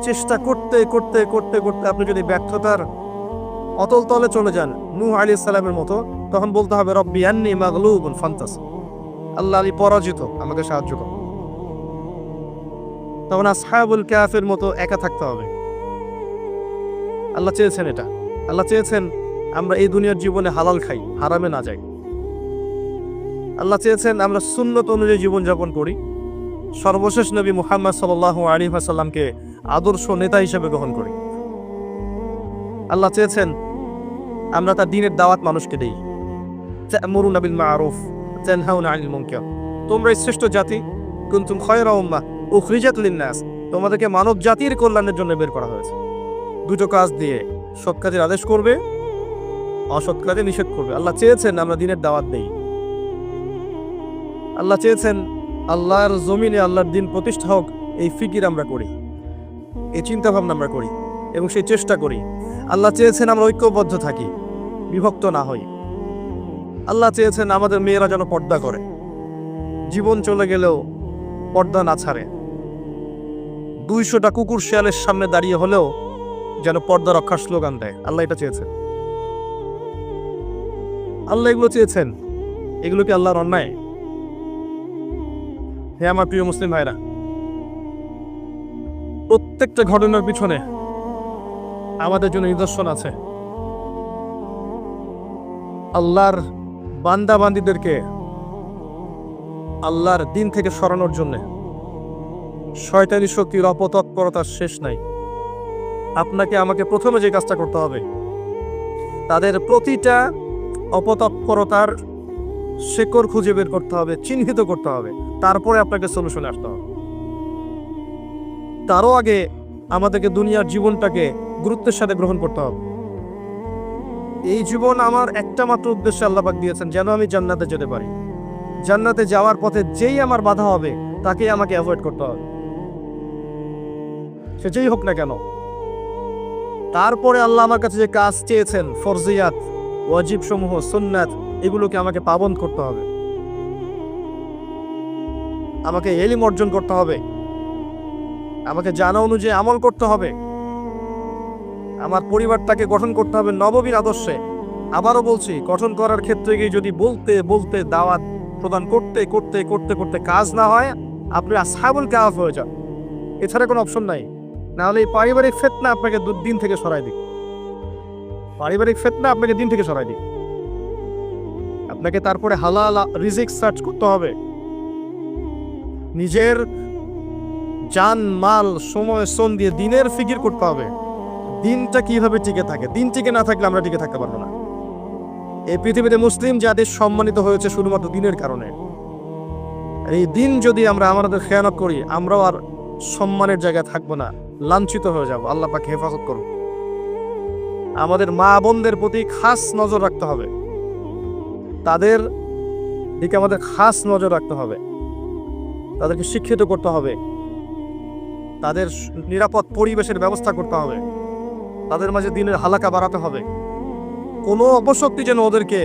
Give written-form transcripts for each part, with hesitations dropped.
চেষ্টা করতে করতে করতে করতে আপনি যদি ব্যর্থতার অতল তলে চলে যান নূহ আলাইহিস সালামের মতো, তখন বলতে হবে রব্বি আন্নী মাগলুবুন ফান্তাসির, আল্লাহ আমি পরাজিত, আমাকে সাহায্য করো। তখন আসহাবুল কাহফের মতো একা থাকতে হবে। আল্লাহ চেয়েছেন এটা। আল্লাহ চেয়েছেন আমরা এই দুনিয়ার জীবনে হালাল খাই, হারামে না যাই। আল্লাহ চেয়েছেন আমরা সুন্নত অনুযায়ী জীবনযাপন করি, সর্বশেষ নবী মুহাম্মদ সাল্লাল্লাহু আলাইহি ওয়াসাল্লামকে আদর্শ নেতা হিসেবে গ্রহণ করি। আল্লাহ চেয়েছেন আমরা তার দ্বীনের দাওয়াত মানুষকে দেই। তা'মুরুনা বিল মা'রুফ ওয়া তানহাউনা আনিল মুনকার, তোমরাই শ্রেষ্ঠ জাতি, কুনতুম খায়রা উম্মাহ উখরিজাত লিন-নাস, তোমাদেরকে মানব জাতির কল্যাণের জন্য বের করা হয়েছে। দুটো কাজ দিয়ে, সৎ কাজের আদেশ করবে, অসৎ কাজে নিষেধ করবে। আল্লাহ চেয়েছেন আমরা দ্বীনের দাওয়াত দেই। আল্লাহ চেয়েছেন আল্লাহর জমিনে আল্লাহর দ্বীন প্রতিষ্ঠা হোক, এই ফিকির আমরা করি, এই চিন্তা ভাবনা আমরা করি এবং সেই চেষ্টা করি। আল্লাহ চেয়েছেন আমরা ঐক্যবদ্ধ থাকি, বিভক্ত না হই। আল্লাহ চেয়েছেন আমাদের মেয়েরা যেন পর্দা করে, জীবন চলে গেলেও পর্দা না ছাড়ে। 200টা কুকুর শেয়ালের সামনে দাঁড়িয়ে হলেও যেন পর্দা রক্ষার স্লোগান দেয়। আল্লাহ এটা চেয়েছেন। আল্লাহ এগুলো চেয়েছেন। এগুলো কি আল্লাহর অন্যায়? হে আমার প্রিয় মুসলিম ভাইরা, প্রত্যেকটা ঘটনার পিছনে আমাদের জন্য নিদর্শন আছে। আল্লাহর বান্দা বান্দীদেরকে আল্লাহর দিন থেকে সরানোর জন্য শয়তানি শক্তির অপতৎপরতার শেষ নাই। আপনাকে আমাকে প্রথমে যে কাজটা করতে হবে, তাদের প্রতিটা অপতৎপরতার শেকড় খুঁজে বের করতে হবে, চিহ্নিত করতে হবে, তারপরে আপনাকে সলিউশনে আসতে হবে। তারও আগে আমাদেরকে দুনিয়ার জীবনটাকে গুরুত্বের সাথে গ্রহণ করতে হবে। এই জীবন আমার একটা মাত্র উদ্দেশ্যে আল্লাহ পাক দিয়েছেন, যেন আমি জান্নাতে যেতে পারি। জান্নাতে যাওয়ার পথে যেই আমার বাধা হবে তাকেই আমাকে অ্যাভয়েড করতে হবে, সে যেই হোক না কেন। তারপরে আল্লাহ আমার কাছে যে কাজ চেয়েছেন, ফরজিয়াত, ওয়াজিব সমূহ, সুন্নাত, এগুলোকে আমাকে পাবন করতে হবে। আমাকে ইলম অর্জন করতে হবে, আমাকে জানা অনুযায়ী আমল করতে হবে, আমার পরিবারটাকে গঠন করতে হবে নববীর আদর্শে। আবারও বলছি, গঠন করার ক্ষেত্রে গিয়ে যদি বলতে বলতে দাওয়াত প্রদান করতে করতে করতে করতে কাজ না হয়, আপনি আসহাবুল কাহফ হয়ে যান। এছাড়া কোনো অপশন নাই। নাহলে এই পারিবারিক ফিতনা আপনাকে দিন থেকে সরাই দিক। পারিবারিক ফিতনা আপনাকে দিন থেকে সরাই দিক। আপনাকে তারপরে হালাল রিজিক সার্চ করতে হবে, নিজের জান মাল সময় শ্রম দিয়ে দিনের ফিকির করতে হবে। দিনটা কিভাবে টিকে থাকে, দিন টিকে না থাকলে আমরা টিকে থাকতে পারবো না। এই পৃথিবীতে মুসলিম জাতি সম্মানিত হয়েছে শুধুমাত্র দিনের কারণে। এই দিন যদি আমরা আমাদের খেয়ানত করি, আমরাও আর সম্মানের জায়গায় থাকবো না, লাঞ্ছিত হয়ে যাব। আল্লাহ পাক হেফাজত করুন। আমাদের মা বোনদের প্রতি খাস নজর রাখতে হবে, তাদের দিকে আমাদের খাস নজর রাখতে হবে, তাদেরকে শিক্ষিত করতে হবে, তাদের নিরাপদ পরিবেশের ব্যবস্থা করতে হবে, তাদের মাঝে দিনের হালাকা বাড়াতে হবে। কোনো অপশক্তি যেন ওদেরকে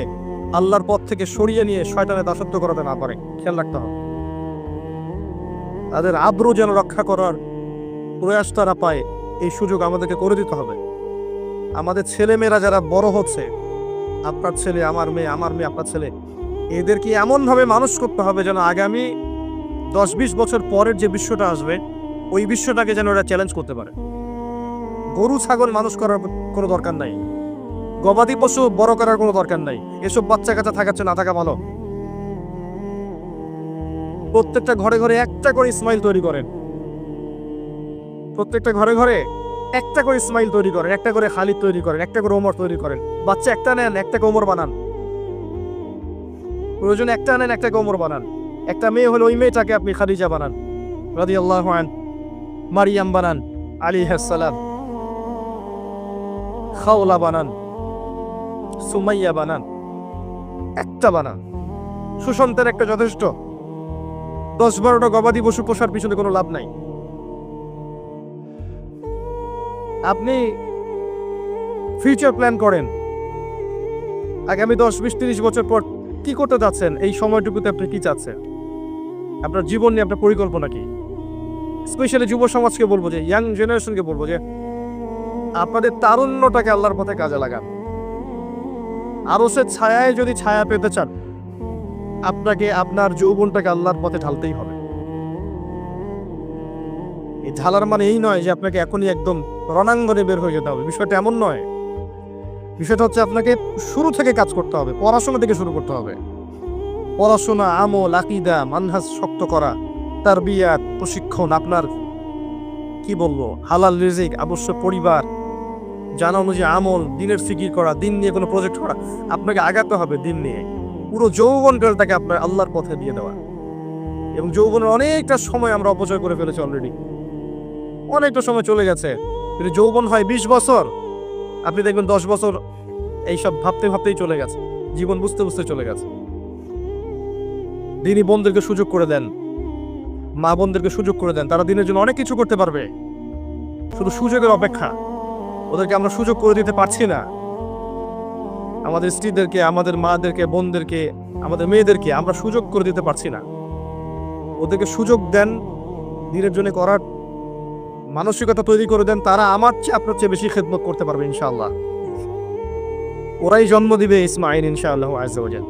আল্লাহর পথ থেকে সরিয়ে নিয়ে শয়তানের দাসত্ব করাতে না পারে, খেয়াল রাখতে হবে। তাদের আব্রু যেন রক্ষা করার প্রয়াস তারা পায়, এই সুযোগ আমাদেরকে করে দিতে হবে। আমাদের ছেলেমেয়েরা যারা বড় হচ্ছে, আপনার ছেলে আমার মেয়ে, আমার মেয়ে আপনার ছেলে, এদেরকে এমনভাবে মানুষ করতে হবে যেন আগামী 10-20 বছর পরের যে বিশ্বটা আসবে, ওই বিশ্বটাকে যেন ওরা চ্যালেঞ্জ করতে পারে। গরু ছাগল মানুষ করার কোনো দরকার নাই, গবাদি পশু বড় করার কোনো দরকার নাই। এসব বাচ্চা কাচ্চা থাকাচ্ছে না থাকা ভালো। প্রত্যেকটা ঘরে ঘরে একটা করে ইসমাইল তৈরি করেন, প্রত্যেকটা ঘরে ঘরে একটা করে ইসমাইল তৈরি করেন, একটা করে খালিদ তৈরি করেন, একটা করে ওমর তৈরি করেন। বাচ্চা একটা নেন, একটাকে ওমর বানান, প্রয়োজন একটা নেন, একটাকে ওমর বানান। একটা মেয়ে হলে ওই মেয়েটাকে আপনি খাদিজা বানান রাদিয়াল্লাহু আনহা, মারিয়াম বানান আলাইহিস সালাম, খাওলা বানান, সুমাইয়া বানান, একটা বানান। সুসন্তান একটা যথেষ্ট। 10-12টা গবাদি পশু পোষার পিছনে কোনো লাভ নাই। আপনি ফিউচার প্ল্যান করেন, আগামী 10-20-30 বছর পর কি করতে যাচ্ছেন, এই সময়টুকুতে আপনি কি চাচ্ছেন, আপনার জীবন নিয়ে আপনার পরিকল্পনা কি। স্পেশালি যুব সমাজকে বলবো, যে ইয়াং জেনারেশনকে বলবো, যে আপনাদের তারুণ্যটাকে আল্লাহর পথে কাজে লাগান। আরশের ছায়ায় যদি ছায়া পেতে চান, আপনাকে আপনার যৌবনটাকে আল্লাহর পথে ঢালতেই হবে। এই ঢালার মানে এই নয় যে আপনাকে এখনই একদম রণাঙ্গনে বের হয়ে যেতে হবে, বিষয়টা এমন নয়। বিষয়টা হচ্ছে আপনাকে শুরু থেকে কাজ করতে হবে, পড়াশোনা থেকে শুরু করতে হবে। পড়াশোনা, আমল, আকীদা, মানহাজ শক্ত করা, তারবিয়াত, প্রশিক্ষণ, আপনার কি বলবো, হালাল রিজিক, আবশ্যক পরিবার, জানা অনুযায়ী আমল, দিনের ফিকির করা, দিন নিয়ে কোনো প্রজেক্ট করা। আপনাকে আগাতে হবে দিন নিয়ে। পুরো যৌবনকালটাকে আপনার আল্লাহর পথে দিয়ে দেওয়া। এবং যৌবনের অনেকটা সময় আমরা অপচয় করে ফেলেছি অলরেডি, অনেকটা সময় চলে গেছে। যদি যৌবন হয় 20 বছর, আপনি দেখবেন 10 বছর এইসব ভাবতে ভাবতেই চলে গেছে, জীবন বুঝতে বুঝতে চলে গেছে। দিনই বোনদেরকে সুযোগ করে দেন, মা বোনদেরকে সুযোগ করে দেন, তারা দিনের জন্য অনেক কিছু করতে পারবে। শুধু সুযোগের অপেক্ষা, ওদেরকে আমরা সুযোগ করে দিতে পারছি না। আমাদের স্ত্রীদেরকে, আমাদের মাদেরকে, বোনদেরকে, আমাদের মেয়েদেরকে আমরা সুযোগ করে দিতে পারছি না। ওদেরকে সুযোগ দেন, দিনের জন্য করার মানসিকতা তৈরি করে দেন। তারা আমার চেয়ে আপনার চেয়ে বেশি খেদমত করতে পারবে ইনশাআল্লাহ। ওরাই জন্ম দিবে ইসমাইল ইনশাআল্লাহ আযজা ওয়া জাল।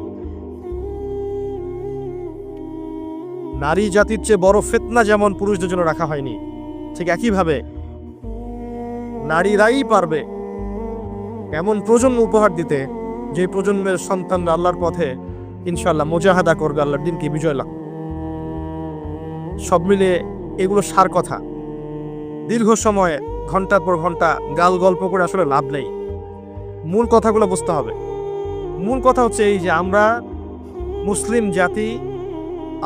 নারী জাতির চেয়ে বড় ফিতনা যেমন পুরুষদের জন্য রাখা হয়নি, ঠিক একইভাবে নারীরাই পারবে এমন প্রজন্ম উপহার দিতে, যে প্রজন্মের সন্তানরা আল্লাহর পথে ইনশাআল্লাহ মুজাহাদা করবে, আল্লাহর দিনকে বিজয় লাভ। সব মিলে এগুলো সার কথা। দীর্ঘ সময় ঘন্টার পর ঘন্টা গাল গল্প করে আসলে লাভ নেই। মূল কথাগুলো বুঝতে হবে। মূল কথা হচ্ছে এই যে আমরা মুসলিম জাতি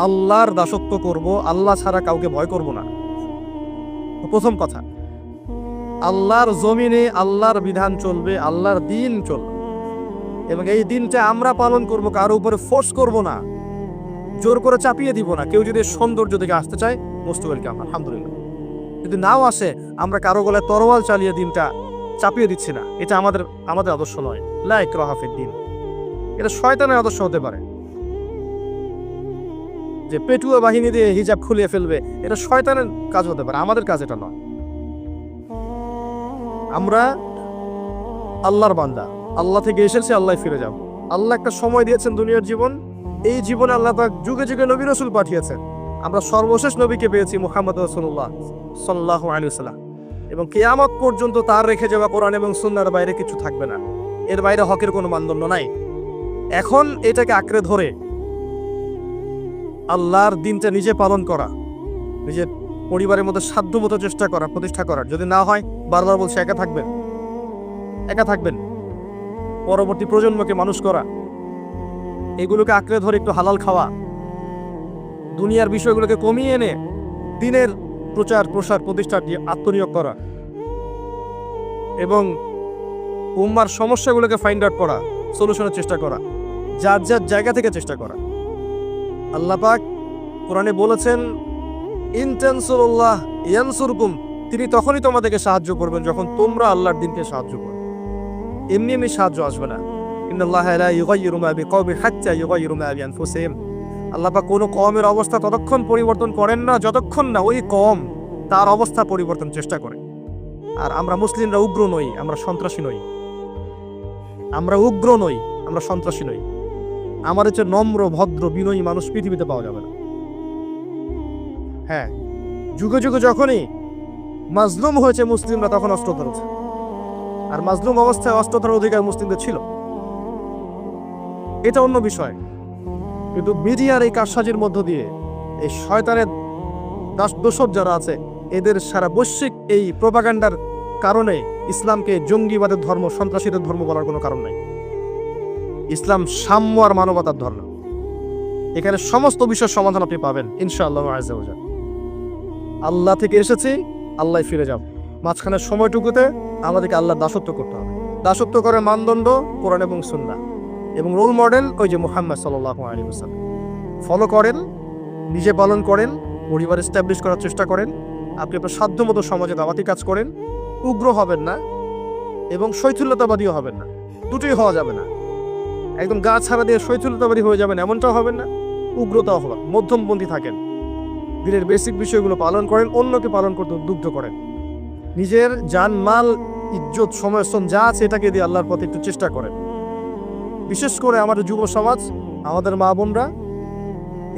আল্লাহর দাসত্ব করব, আল্লাহ ছাড়া কাউকে ভয় করব না। প্রথম কথা, আল্লাহর জমিনে আল্লাহর বিধান চলবে, আল্লাহর দিন চলবে, এবং এই দিনটা আমরা পালন করব, কারো উপরে ফোর্স করব না, জোর করে চাপিয়ে দিব না। কেউ যদি সৌন্দর্য দিকে আসতে চায়, মোস্ট ওয়েলকাম, আলহামদুলিল্লাহ। যদি নাও আসে, আমরা কারো গলায় তরোয়াল চালিয়ে দিনটা চাপিয়ে দিচ্ছি না। এটা আমাদের আদর্শ নয়। লা ইকরাহা ফিদ-দীন, এটা শয়তানের আদর্শ হতে পারে। যে পেটুয়া বাহিনী দিয়ে হিজাব খুলিয়ে ফেলবে, এটা শয়তানের কাজ হতে পারে, আমাদের কাজ এটা নয়। আমরা আল্লাহর বান্দা, আল্লাহ থেকে এসেছি, আল্লাহ ফিরে যাব। আল্লাহ একটা সময় দিয়েছেন দুনিয়ার জীবন, এই জীবনে আল্লাহ পাক যুগে যুগে নবী রাসূল পাঠিয়েছেন। আমরা সর্বশেষ নবীকে পেয়েছি, মুহাম্মদ রাসূলুল্লাহ সাল্লাল্লাহু আলাইহি ওয়াসাল্লাম, এবং কিয়ামত পর্যন্ত তার রেখে যাওয়া কোরআন এবং সুন্নাহর বাইরে কিছু থাকবে না। এর বাইরে হকের কোনো মানদণ্ড নাই। এখন এটাকে আঁকড়ে ধরে আল্লাহর দিনটা নিজে পালন করা, নিজের পরিবারের মধ্যে সাধ্যমতো চেষ্টা করা, প্রতিষ্ঠা করার। যদি না হয়, বারবার বলছে, একা থাকবেন। পরবর্তী প্রজন্মকে মানুষ করা, এগুলোকে আঁকড়ে ধরে একটু হালাল খাওয়া, দুনিয়ার বিষয়গুলোকে কমিয়ে এনে দিনের প্রচার প্রসার প্রতিষ্ঠা দিয়ে আত্মনিয়োগ করা, এবং উম্মার সমস্যাগুলোকে ফাইন্ড আউট করা, সলিউশনের চেষ্টা করা, যার যার জায়গা থেকে চেষ্টা করা। আল্লাহ পাক কোরআনে বলেছেন, ইন তানসুরুল্লাহ ইয়ানসুরকুম, তিনি তখনই তোমাদেরকে সাহায্য করবেন যখন তোমরা আল্লাহর দিনকে সাহায্য করবে। এমনি এমনি সাহায্য আসবে না। ইন্নাল্লাহা লা ইউগাইয়িরু মা বিকওমিন হাত্তা ইউগাইয়িরু মা বিআনফুসিহিম। আল্লাহ পাক কোনো কওমের অবস্থা ততক্ষণ পরিবর্তন করেন না যতক্ষণ না ওই কওম তার অবস্থা পরিবর্তন চেষ্টা করে। আর আমরা মুসলিমরা উগ্র নই, আমরা সন্ত্রাসী নই। আমরা সন্ত্রাসী নই। আমাদের চেয়ে নম্র, ভদ্র, বিনয়ী মানুষ পৃথিবীতে পাওয়া যাবে না। হ্যাঁ, যুগে যুগে যখনই মাজলুম হয়েছে মুসলিমরা, তখন অস্ত্র ধরেছে। আর মাজলুম অবস্থায় অস্ত্র ধরার অধিকার মুসলিমদের ছিল, এটা অন্য বিষয়। কিন্তু মিডিয়ার এই কারসাজির মধ্য দিয়ে এই শয়তানের দোসর যারা আছে, এদের সারা বৈশ্বিক এই প্রোপাগান্ডার কারণে ইসলামকে জঙ্গিবাদের ধর্ম, সন্ত্রাসীদের ধর্ম বলার কোনো কারণ নাই। ইসলাম সাম্য আর মানবতার ধর্ম। এখানে সমস্ত বিষয়ের সমাধান আপনি পাবেন ইনশাআল্লাহ আযজা ওয়া জাল। আল্লাহ থেকে এসেছি, আল্লাহ ফিরে যাব। মাঝখানের সময়টুকুতে আমাদেরকে আল্লাহর দাসত্ব করতে হবে। দাসত্ব করার মানদণ্ড কোরআন এবং সুন্নাহ, এবং রোল মডেল ওই যে মুহাম্মদ সাল্লাল্লাহু আলাইহি ওয়াসাল্লাম। ফলো করেন, নিজে পালন করেন, পরিবার এস্টাবলিশ করার চেষ্টা করেন। আপনি আপনার সাধ্যমতো সমাজে দাওয়াতি কাজ করেন। উগ্র হবেন না এবং শৈথিল্যতাবাদীও হবেন না, দুটোই হওয়া যাবে না। একদম গা ছাড়া দিয়ে শৈথিল্যতাবাদী হয়ে যাবেন এমনটাও হবেন না, উগ্রতাও হবেন, মধ্যমপন্থী থাকেন। দিনের বেসিক বিষয়গুলো পালন করেন, অন্যকে পালন করতে উদ্বুদ্ধ করেন। নিজের জান মাল ইজ্জত সময় শ্রম যা আছে এটাকে দিয়ে আল্লাহর পথে একটু চেষ্টা করেন। বিশেষ করে আমাদের যুব সমাজ, আমাদের মা বোনরা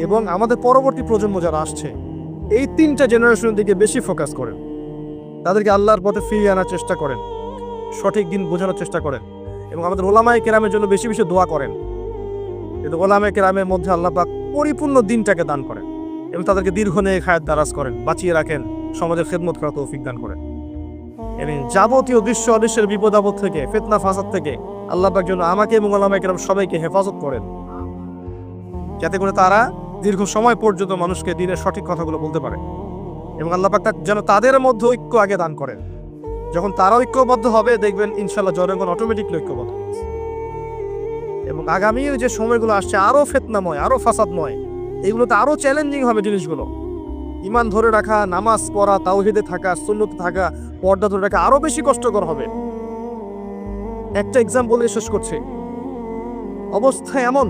এবং আমাদের পরবর্তী প্রজন্ম যারা আসছে, এই 3টা জেনারেশনের দিকে বেশি ফোকাস করেন। তাদেরকে আল্লাহর পথে ফিরিয়ে আনার চেষ্টা করেন, সঠিক দিন বোঝানোর চেষ্টা করেন এবং আমাদের ওলামায়ে কেরামের জন্য বেশি বেশি দোয়া করেন। কিন্তু ওলামায়ে কেরামের মধ্যে আল্লাহ পাক পরিপূর্ণ দিনটাকে দান করেন এবং তাদেরকে দীর্ঘ নেক হায়াত দারাজ করেন, বাঁচিয়ে রাখেন, সমাজের খেদমত করার তৌফিক দান করেন এবং যাবতীয় দৃশ্য অদৃশ্যের বিপদ আপদ থেকে, ফিতনা ফাসাদ থেকে আল্লাহ পাক যেন আমাকে এবং ওলামায়ে কেরাম সবাইকে হেফাজত করেন, যাতে করে তারা দীর্ঘ সময় পর্যন্ত মানুষকে দিনের সঠিক কথাগুলো বলতে পারে এবং আল্লাহ পাক যেন তাদের মধ্যে ঐক্য আগে দান করেন। যখন তারা ঐক্যবদ্ধ হবে দেখবেন ইনশাআল্লাহ জনগণ অটোমেটিকলি ঐক্যবদ্ধ হবে এবং আগামীর যে সময়গুলো আসছে আরো ফিতনাময়, আরো ফাসাদময়, এগুলোতে আরো চ্যালেঞ্জিং হবে জিনিসগুলো। ঈমান ধরে রাখা, নামাজ পড়া, তাওহীদে থাকা, সুন্নতে থাকা, পর্দা ধরে রাখা আরো বেশি কষ্টকর হবে। একটা এক্সাম্পল বলে শেষ করছে। অবস্থা এমন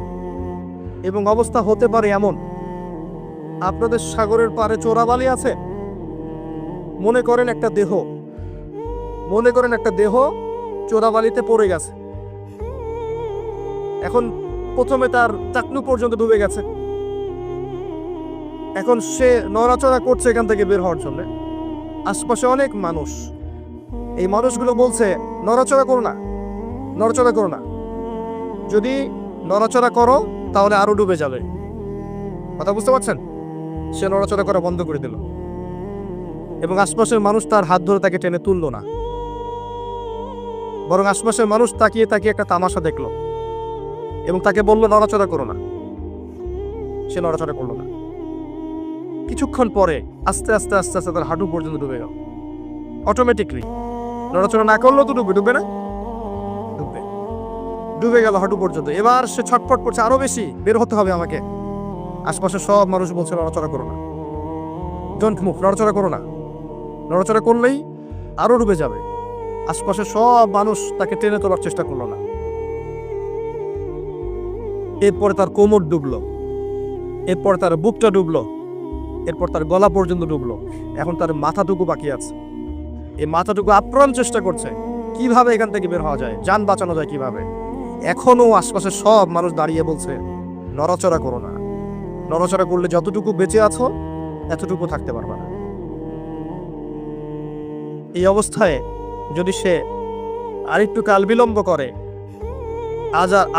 এবং অবস্থা হতে পারে এমন, আপনাদের সাগরের পাড়ে চোরাবালি আছে, মনে করেন একটা দেহ চোরাবালিতে পড়ে গেছে। এখন প্রথমে তার চাকনু পর্যন্ত ডুবে গেছে, এখন সে নড়াচড়া করছে এখান থেকে বের হওয়ার জন্য। আশপাশে অনেক মানুষ, এই মানুষগুলো বলছে নড়াচড়া করো না, যদি নড়াচড়া করো তাহলে আরো ডুবে যাবে। কথা বুঝতে পারছেন? সে নড়াচড়া করা বন্ধ করে দিল এবং আশপাশের মানুষ তার হাত ধরে তাকে টেনে তুললো না, বরং আশপাশের মানুষ তাকিয়ে একটা তামাশা দেখলো এবং তাকে বললো নড়াচড়া করো না। সে নড়াচড়া করলো না। কিছুক্ষণ পরে আস্তে আস্তে তার হাঁটু পর্যন্ত ডুবে গেল। অটোমেটিকলি নড়াচড়া না করলেও তো ডুবে না, ডুবে গেল হাঁটু পর্যন্ত। এবার সে ছটফট করছে, আরো বেশি বের হতে হবে আমাকে। আশপাশের সব মানুষ বলছে নড়াচড়া করো না, ডোন্ট মুভ, নড়াচড়া করো না, নড়াচড়া করলেই আরো ডুবে যাবে। আশপাশের সব মানুষ তাকে টেনে তোলার চেষ্টা করলো না। এরপরে তার কোমর ডুবলো, এরপর তার বুকটা ডুবলো, এরপর তার গলা পর্যন্ত ডুবলো। এখন তার মাথাটুকু বাকি আছে। এই মাথাটুকু আপ্রাণ চেষ্টা করছে কিভাবে এখান থেকে বের হওয়া যায়, যান বাঁচানো যায় কিভাবে। এখনো আশপাশের সব মানুষ দাঁড়িয়ে বলছে নড়াচড়া করো না, নড়াচড়া করলে যতটুকু বেঁচে আছো এতটুকু থাকতে পারবে না। এই অবস্থায় যদি সে আরেকটু কাল বিলম্ব করে,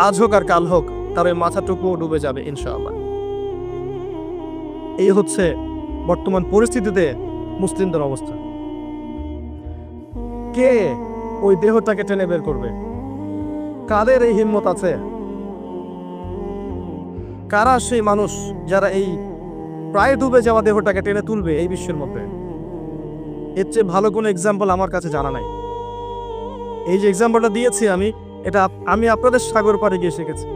আজ হোক আর কাল হোক, তার ওই মাথাটুকু ডুবে যাবে ইনশাআল্লাহ। এই হচ্ছে বর্তমান পরিস্থিতিতে মুসলিমদের অবস্থা। কে ওই দেহটাকে টেনে বের করবে? কাদের এই হিম্মত আছে? কারা সেই মানুষ যারা এই প্রায় ডুবে যাওয়া দেহটাকে টেনে তুলবে এই বিশ্বের মধ্যে? এর চেয়ে ভালো কোনো এক্সাম্পল আমার কাছে জানা নাই। এই যে এক্সাম্পলটা দিয়েছি আমি আপনাদের সাগর পাড়ে গিয়ে শিখেছি।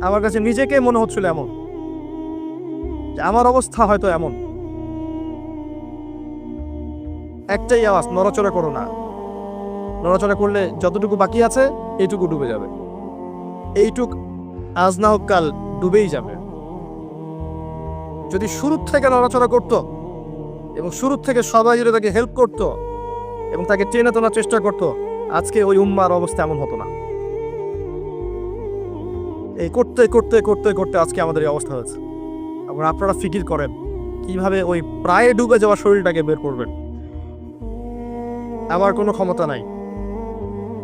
আমার কাছে নিজেকে মনে হচ্ছিল এমন যে আমার অবস্থা হয়তো এমন। একটাই আওয়াজ, নড়াচড়া করো না। নড়াচড়া করলে যতটুকু বাকি আছে এইটুকু ডুবে যাবে। এইটুক আজ না হোক কাল ডুবেই যাবে। যদি শুরুর থেকে নড়াচড়া করত এবং শুরুর থেকে সবাই যদি তাকে হেল্প করত এবং তাকে টেনে তোলার চেষ্টা করত, আজকে ওই উম্মার অবস্থা এমন হতো না। এই করতে করতে করতে করতে আজকে আমাদের এই অবস্থা হয়েছে। এবং আপনারা ফিকির করেন কিভাবে ওই প্রায় ডুবে যাওয়া শরীরটাকে বের করবেন। আমার কোনো ক্ষমতা নাই।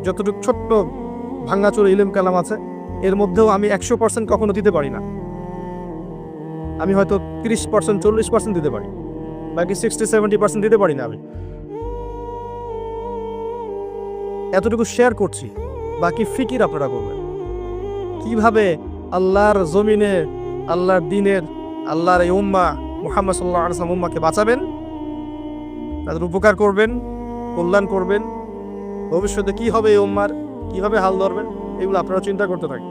যতটুকু ছোট্ট ভাঙ্গাচোর ইলম কালাম আছে এর মধ্যেও আমি 100% কখনো দিতে পারি না। আমি হয়তো 30%, 40% দিতে পারি, বাকি 60-70% দিতে পারি না। আমি এতটুকু শেয়ার করছি, বাকি ফিকির আপনারা করবেন কিভাবে আল্লাহর জমিনে, আল্লাহর দিনের, আল্লাহর এই উম্মাহ মুহাম্মদ সাল্লাল্লাহু আলাইহি ওয়াসাল্লাম উম্মাহকে বাঁচাবেন, তাদের উপকার করবেন, কল্যাণ করবেন। ভবিষ্যতে কি হবে এই উম্মার, কিভাবে হাল ধরবেন, এগুলো আপনারা চিন্তা করতে থাকেন।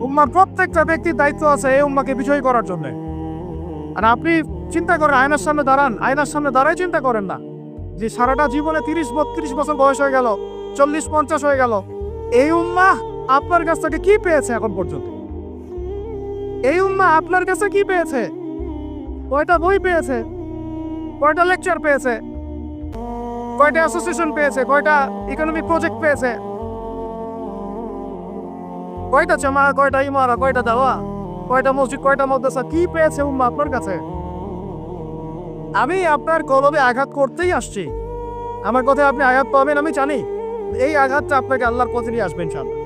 উম্মার প্রত্যেকটা ব্যক্তির দায়িত্ব আছে এই উম্মাকে বিজয়ী করার জন্য। আর আপনি চিন্তা করেন, আয়নার সামনে দাঁড়ান, আয়নার সামনে দাঁড়াই চিন্তা করেন না যে সারাটা জীবনে 30-32 বছর বয়স হয়ে গেল, 40-50 হয়ে গেল, এই উম্মাহ আপনার কাছ থেকে কি পেয়েছে এখন পর্যন্ত? এই উম্মাহ আপনার কাছে কি পেয়েছে? কয়টা বই পেয়েছে, কয়টা লেকচার পেয়েছে, কয়টা অ্যাসোসিয়েশন পেয়েছে, কয়টা ইকোনমিক প্রজেক্ট পেয়েছে, কয়টা জামা, কয়টা ইমারা, কয়টা দাওয়া, কয়টা মসজিদ, কয়টা মাদ্রাসা, কি পেয়েছে উম্মাহ আপনার কাছে? আমি আপনার কলবে আঘাত করতেই আসছি। আমার কথায় আপনি আঘাত পাবেন আমি জানি। এই আঘাতটা আপনাকে আল্লাহর পথে নিয়ে আসবে ইনশাআল্লাহ।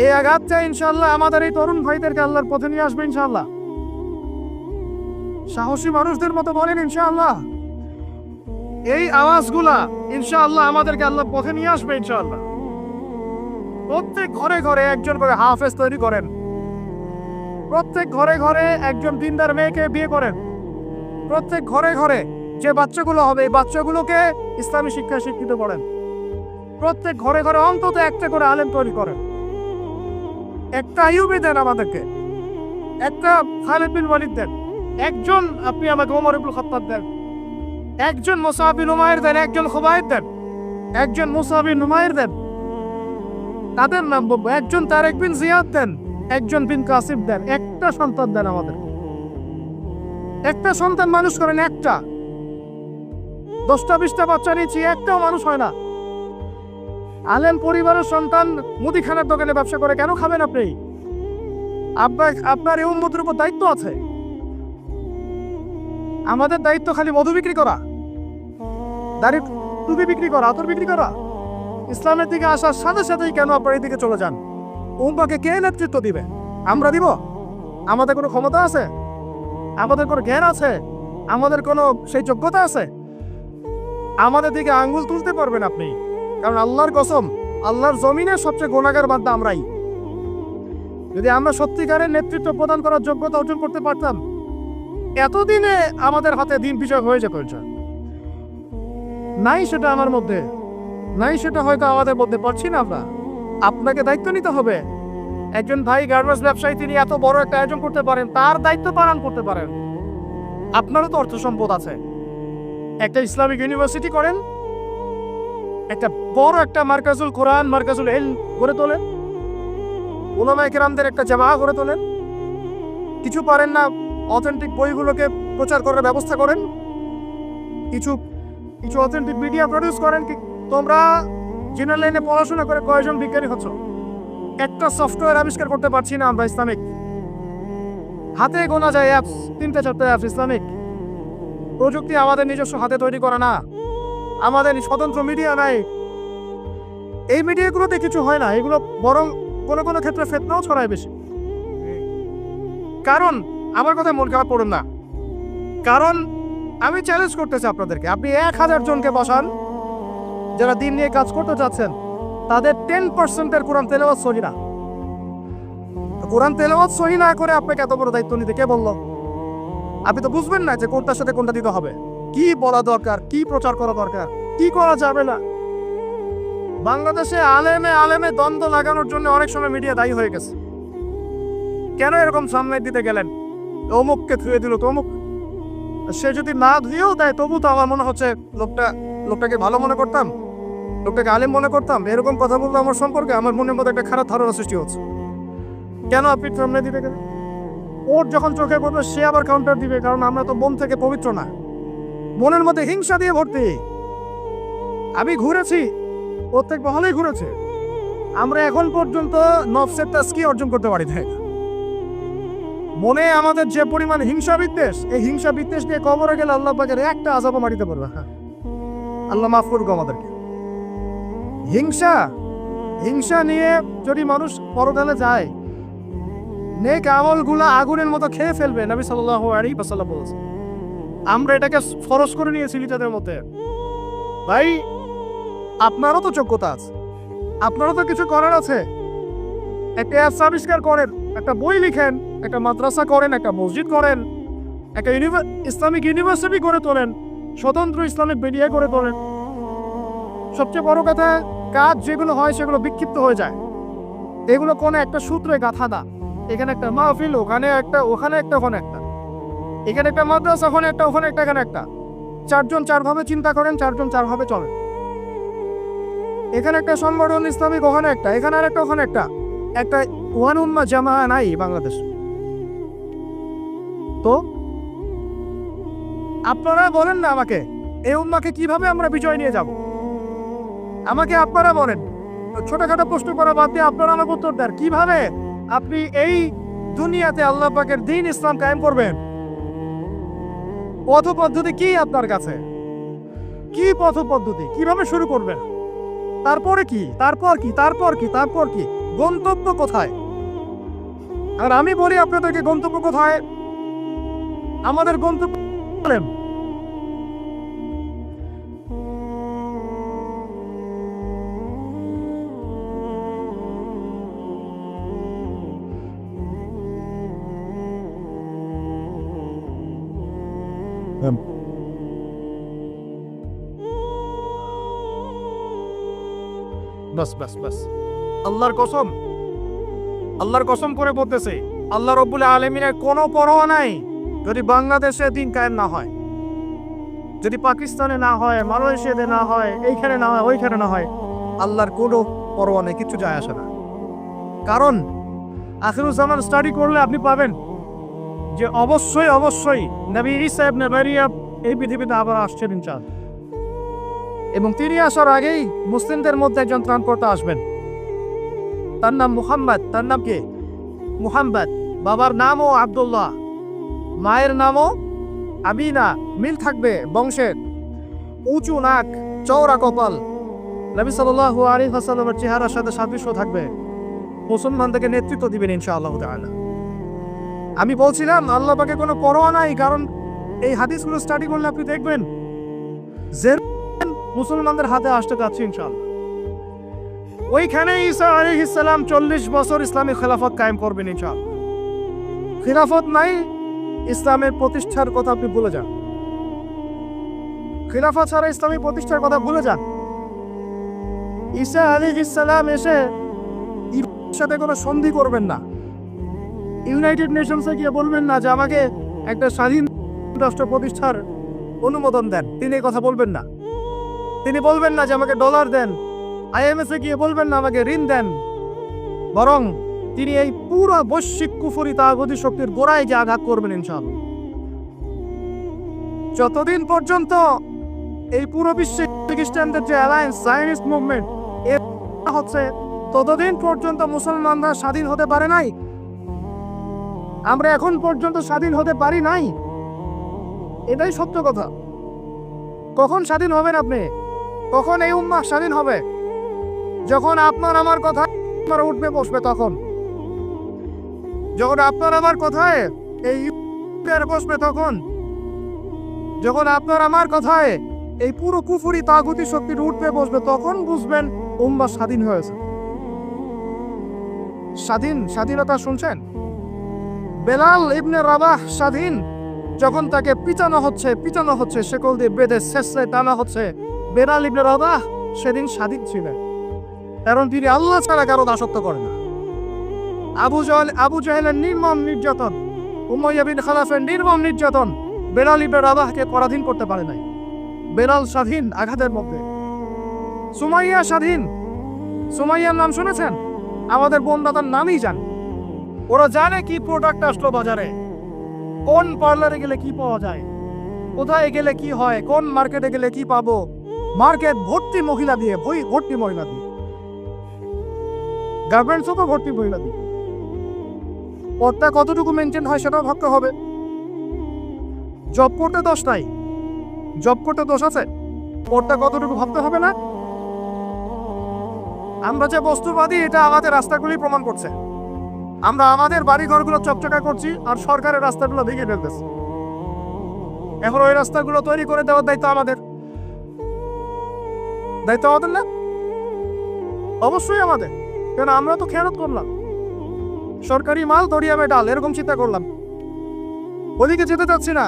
এই আঘাতটা ইনশাআল্লাহ আমাদের এই তরুণ ভাইদেরকে আল্লাহর পথে নিয়ে আসবে ইনশাআল্লাহ। সাহসী মানুষদের মতো বলেন ইনশাআল্লাহ। এই আওয়াজগুলা ইনশাআল্লাহ আমাদেরকে আল্লাহর পথে নিয়ে আসবে ইনশাআল্লাহ। প্রত্যেক ঘরে ঘরে একজন করে হাফেজ তৈরি করেন, প্রত্যেক ঘরে ঘরে একজন দিনদার মেয়েকে বিয়ে করেন, প্রত্যেক ঘরে ঘরে যে বাচ্চাগুলো হবে এই বাচ্চাগুলোকে ইসলামী শিক্ষায় শিক্ষিত করেন, প্রত্যেক ঘরে ঘরে অন্তত একটা করে আলেম তৈরি করেন। একটা আইয়ুবী দেন আমাদেরকে, একটা খালিদ বিন ওয়ালিদ দেন, একজন আপনি আমাকে ওমর ইবনুল খাত্তাব দেন, একজন মুসআব বিন উমাইর দেন, একজন খুবাইব দেন, একজন মুসআব বিন উমাইর দেন, তাদের নাম বলবো, একজন তারেক বিন জিয়াদ দেন, একজন বিন কাসিম দেন। একটা সন্তান দেন আমাদের, একটা সন্তান মানুষ করেন। একটা 10টা-20টা বাচ্চা নিচ্ছি, একটাও মানুষ হয় না। আলেম পরিবারের সন্তান মুদিখানার দোকানে ব্যবসা করে কেন খাবেন আপনি? আপনার এই উম্মতের উপর দায়িত্ব আছে। আমাদের দায়িত্ব খালি মধু বিক্রি করা, দাড়ি টুপি বিক্রি করা, আতর বিক্রি করা? ইসলামের দিকে আসার সাথে সাথেই কেন আপনার এই দিকে চলে যান? উম্মাহকে কে নেতৃত্ব দিবে? আমরা দিব? আমাদের কোনো ক্ষমতা আছে? আমাদের কোনো জ্ঞান আছে? আমাদের কোনো সেই যোগ্যতা আছে? আমাদের দিকে আঙ্গুল তুলতে পারবেন আপনি? কারণ আল্লাহর কসম, আল্লাহর জমিনের সবচেয়ে গুনাহগার বান্দা আমরাই। যদি আমরা সত্যিকারের নেতৃত্ব প্রদান করার যোগ্যতা অর্জন করতে পারতাম, এতদিনে আমাদের হাতে দিন বিজয় হয়ে যেত। নাই সেটা আমার মধ্যে, নাই সেটা হয়তো আমাদের মধ্যে পারছি না আমরা। আপনাকে দায়িত্ব নিতে হবে। একজন ভাই গার্মেন্টস ব্যবসায়ী, তিনি এত বড় একটা আয়োজন করতে পারেন, তার দায়িত্ব পালন করতে পারেন। আপনারও তো অর্থ সম্পদ আছে, একটা ইসলামিক ইউনিভার্সিটি করেন, একটা বড় একটা মার্কাজুল কোরআন, মার্কাজুল ইলম গড়ে তোলেন, উলামায়ে কেরামদের একটা জামাআত গড়ে তোলেন। কিছু পারেন না, অথেন্টিক বইগুলোকে প্রচার করার ব্যবস্থা করেন, কিছু কিছু অথেন্টিক মিডিয়া প্রডিউস করেন। তোমরা জেনারেল লাইনে পড়াশোনা করে কয়জন বিজ্ঞানী হচ্ছ? একটা সফটওয়্যার আবিষ্কার করতে পারছি না আমরা ইসলামিক। হাতে গোনা যায় অ্যাপস, 3-4টা অ্যাপস ইসলামিক। প্রযুক্তি আমাদের নিজস্ব হাতে তৈরি করা না, আমাদের স্বতন্ত্র মিডিয়া নাই। এই মিডিয়াগুলোতে কিছু হয় না, এগুলো বরং কোনো কোনো ক্ষেত্রে ফিতনাও ছড়ায় বেশি। কারণ আমার কথা মন খারাপ করুন না, কারণ আমি চ্যালেঞ্জ করতেছি আপনাদেরকে, আপনি 1000 জনকে বসান যারা দিন নিয়ে কাজ করতে চাচ্ছেন, তাদের 10% কোরআন তেলাওয়াত সহি না। কোরআন তেলাওয়াত সহি না করে আপনাকে এত বড় দায়িত্ব নিতে কে বললো? আপনি তো বুঝবেন না যে কোনটার সাথে কোনটা দিতে হবে, কি বলা দরকার, কি প্রচার করা দরকার, কি করা যাবে না। বাংলাদেশে আলেমে আলেমে দ্বন্দ্ব লাগানোর জন্য অনেক সময় মিডিয়া দায়ী হয়ে গেছে। কেন এরকম সামনে দিতে গেলেন? অমুককে ধুয়ে দিল তমুক। সে যদি না ধুয়েও দেয় তবু তো আমার মনে হচ্ছে লোকটাকে ভালো মনে করতাম, লোকটাকে আলেম মনে করতাম। এরকম কথা বললে আমার সম্পর্কে আমার মনের মধ্যে একটা খারাপ ধারণা সৃষ্টি হচ্ছে। কেন আপনি সামনে দিতে গেলেন? ওর যখন চোখে পড়বে সে আবার কাউন্টার দিবে, কারণ আমরা তো মন থেকে পবিত্র না, মনের মধ্যে হিংসা দিয়ে ভর্তি। আমি ঘুরেছি, প্রত্যেক মহলেই ঘুরেছে, আমরা এখন পর্যন্ত নফসের তাজকিয়া অর্জন করতে পারি না। মনে আমাদের যে পরিমাণ হিংসা বিদ্বেষ, এই হিংসা বিদ্বেষ নিয়ে কবরে গেলে আল্লাহ পাকের একটা আযাবও মারিতে পারবে না। আল্লাহ মাফ করুক আমাদেরকে। হিংসা নিয়ে যদি মানুষ পরকালে যায়, নেক আমলগুলা আগুনের মতো খেয়ে ফেলবে। নবী সাল্লাল্লাহু আলাইহি ওয়াসাল্লাম বলেছেন। আমরা এটাকে ফরজ করে নিয়েছি নিজেদের মধ্যে। ভাই, আপনারও তো যোগ্যতা আছে, আপনারও তো কিছু করার আছে। একটা অ্যাপস আবিষ্কার করেন, একটা বই লিখেন, একটা মাদ্রাসা করেন, একটা মসজিদ করেন, একটা ইসলামিক ইউনিভার্সিটি করে তোলেন, স্বতন্ত্র ইসলামিক মিডিয়া করে তোলেন। সবচেয়ে বড় কথা, কাজ যেগুলো হয় সেগুলো বিক্ষিপ্ত হয়ে যায়। এগুলো কোনো একটা সূত্রে গাঁথা না। এখানে একটা মাহফিল, ওখানে একটা, ওখানে একটা, ওখানে একটা, এখানে একটা মাদ্রাসা, ওখানে একটা, ওখানে একটা, এখানে একটা। 4 জন 4 ভাবে চিন্তা করেন, 4 জন 4 ভাবে চলেন। এখানে একটা সংগঠন ইসলামিক, ওখানে একটা, এখানে আর একটা, ওখানে একটা। একটা ওয়ান উম্মাহ জামাআ নাই বাংলাদেশ। তো আপনারা বলেন না আমাকে, এই উম্মাকে কিভাবে আমরা বিজয় নিয়ে যাব? আমাকে আপনারা বলেন, ছোটখাটো প্রশ্ন করা বাদ দিয়ে আপনারা আমাকে উত্তর দেন, কিভাবে আপনি এই দুনিয়াতে আল্লাহ পাকের দ্বীন ইসলাম কায়েম করবেন? পথ পদ্ধতি কি আপনার কাছে? কি পথ পদ্ধতি, কিভাবে শুরু করবেন? তারপরে কি, তারপর কি, তারপর কি, তারপর কি, গন্তব্য কোথায়? আর আমি বলি আপনাদেরকে গন্তব্য কোথায়? আমাদের গন্তব্য বলেন। বাস বাস বাস, আল্লাহর কসম, আল্লাহর কসম করে বলতেছে, আল্লাহ রব্বুল আলামিনের কোনো পরোয়া নাই যদি বাংলাদেশে দিন কায়েম না হয়, যদি পাকিস্তানে না হয়, মালয়েশিয়াতে না হয়, এইখানে না হয়, ওইখানে না হয়, আল্লাহর কোনো পরোয়া নেই, কিছু যায় আসে না। কারণ আখিরুজ্জামান স্টাডি করলে আপনি পাবেন যে অবশ্যই অবশ্যই নবী ঈসা ইবনে মারইয়াম এই পৃথিবীতে আবার আসছেন ইনশাআল্লাহ, এবং তিনি আসার আগেই মুসলিমদের মধ্যে একজন ত্রাণকর্তা আসবেন। তার নাম মুহাম্মদ। তার নাম কি? মুহাম্মদ। বাবার নামও আব্দুল্লাহ, মায়ের নামও আমিনা। মিল থাকবে বংশের। উঁচু নাক, চওড়া কপাল, নবী সাল্লাল্লাহু আলাইহি ওয়াসাল্লামের চেহারার সাথে সাদৃশ্য থাকবে। মুসলমানদেরকে নেতৃত্ব দিবেন ইনশাআল্লাহ তাআলা। আমি বলছিলাম আল্লাহ পাকে কোনো পরোয়া নাই, কারণ এই হাদিসগুলো স্টাডি করলে আপনি দেখবেন যে মুসলমানদের হাতে আসতে যাচ্ছে ইনশাআল্লাহ। ওইখানে ঈসা আলাইহিস সালাম 40 বছর ইসলামী খেলাফত কায়েম করবেন ইনশাআল্লাহ। খিলাফত নাই, ইসলামের প্রতিষ্ঠার কথা আপনি ভুলে যান। খিলাফত ছাড়া ইসলামী প্রতিষ্ঠার কথা ভুলে যান। ঈসা আলাইহিস সালাম এসে ইরানের সাথে কোনো সন্ধি করবেন না। ইউনাইটেড নেশনসে গিয়ে বলবেন না যে আমাকে একটা স্বাধীন রাষ্ট্র প্রতিষ্ঠার অনুমোদন দেন, তিনি এই কথা বলবেন না। তিনি বলবেন না যে আমাকে ডলার দেন, আইএমএফ এ গিয়ে বলবেন না আমাকে ঋণ দেন, বরং তিনি এই পুরো বৈশ্বিক কুফরি তাগুতি শক্তির গোড়ায় গিয়ে আঘাত করবেন ইনশাআল্লাহ। যতদিন পর্যন্ত এই পুরো বিশ্বে খ্রিস্টানদের যে অ্যালায়েন্স জায়নিস্ট মুভমেন্ট হচ্ছে, ততদিন পর্যন্ত মুসলমানরা স্বাধীন হতে পারে নাই। আমরা এখন পর্যন্ত স্বাধীন হতে পারি নাই, এটাই সত্য কথা। কখন স্বাধীন হবেন আপনি? কখন এই উম্মাহ স্বাধীন হবে? যখন আপনার আমার কথা উঠবে বসবে, তখন যখন আপনার আমার কথায় এই বসবে, তখন যখন আপনার আমার কথায় এই পুরো কুফরি তাগুতি শক্তির উঠবে বসবে, তখন বুঝবেন উম্মাহ স্বাধীন হয়েছে। স্বাধীনতা শুনছেন? বেলাল ইবনে রাবাহ স্বাধীন যখন তাকে পিটানো হচ্ছে, শেকল দিয়ে বেঁধে শেষে টানা হচ্ছে, বেলাল ইবনে রাবাহ সেদিন স্বাধীন ছিলেন, কারণ তিনি আল্লাহ ছাড়া কারো দাসত্ব করেন না। আবু জাহেলের নির্মম নির্যাতন, উমাইয়া বিন খালাফের নির্মম নির্যাতন বেলাল ইবনে রাবাহকে পরাধীন করতে পারে নাই। বেলাল স্বাধীন আঘাতের মধ্যে। সুমাইয়া স্বাধীন। সুমাইয়ার নাম শুনেছেন? আমাদের বোনদাতার নামই জান। ওরা জানে কি প্রোডাক্ট আসলো বাজারে, কোন পার্লারে গেলে কি পাওয়া যায়, কোথায় গেলে কি হয়, কোন মার্কেটে গেলে কি পাবো। মার্কেট ভর্তি মহিলা দিয়ে, ভর্তি মহিলা দিয়ে, গার্মেন্টসও তো ভর্তি মহিলা দিয়ে। পদটা কতটুকু মেনটেন হয় সেটাও ভাবতে হবে। জব করতে দোষ নাই, জব করতে দোষ আছে, পদটা কতটুকু ভাবতে হবে না? আমরা যে বস্তুবাদী, এটা আমাদের রাস্তাগুলি প্রমাণ করছে। আমরা আমাদের বাড়ি ঘরগুলো চকচকা করছি, আর সরকারের রাস্তাগুলো ভেঙে ফেলতেছি। এখন ওই রাস্তাগুলো তৈরি করে দেওয়ার দায়িত্ব আমাদের। দায়িত্ব আমাদের না? অবশ্যই আমাদের, কেন আমরা তো খেয়ানত করলাম, সরকারি মাল দরিয়ামে ডাল, এরকম চিন্তা করলাম। ওদিকে যেতে চাচ্ছি না।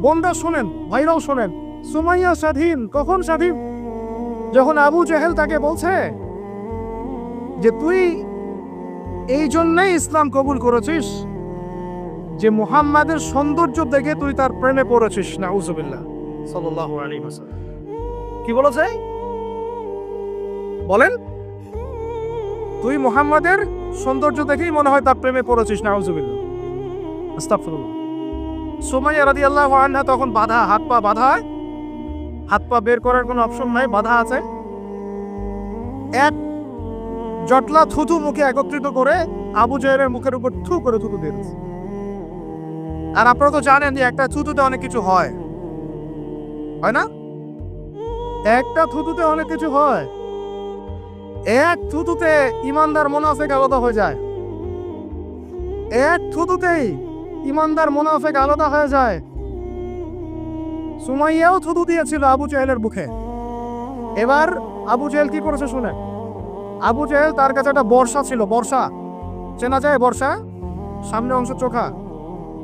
বোনরা শোনেন, ভাইরাও শোনেন, সুমাইয়া স্বাধীন। কখন স্বাধীন? যখন আবু জেহেল তাকে বলছে যে তুই এই জন্যই ইসলাম কবুল করেছিস যে মুহাম্মাদের সৌন্দর্য দেখে তুই তার প্রেমে পড়েছিস। নাউজুবিল্লাহ সাল্লাল্লাহু আলাইহি ওয়াসাল্লাম কি বলেছে? বলেন, তুই মুহাম্মাদের সৌন্দর্য দেখেই মনে হয় তার প্রেমে পড়েছিস। নাউজুবিল্লাহ, আস্তাগফিরুল্লাহ। সুমাইয়া রাদিয়াল্লাহু আনহা তখন বাধা, হাত পা বাধা, হাত পা বের করার কোনো অপশন নাই, বাধা আছে। এক জটলা থুতু মুখে একত্রিত করে আবু জাহেলের মুখের উপর থু করে থুতু দিয়ে দিয়েছে। আর আপনারা তো জানেন যে একটা থুতুতে অনেক কিছু হয়, হয় না? একটা থুতুতে অনেক কিছু হয়। এক থুতুতে ইমানদার মুনাফিক আলাদা হয়ে যায়। এক থুতুতেই ইমানদার মুনাফিক আলাদা হয়ে যায়। সুমাইয়াও থুতু দিয়েছিল আবু জাহেলের মুখে। এবার আবু জাহেল কি করেছে শুনে। আবু জাহেল, তার কাছে একটা বর্ষা ছিল, বর্ষা চেনা যায়, বর্ষা সামনে অংশ চোখা,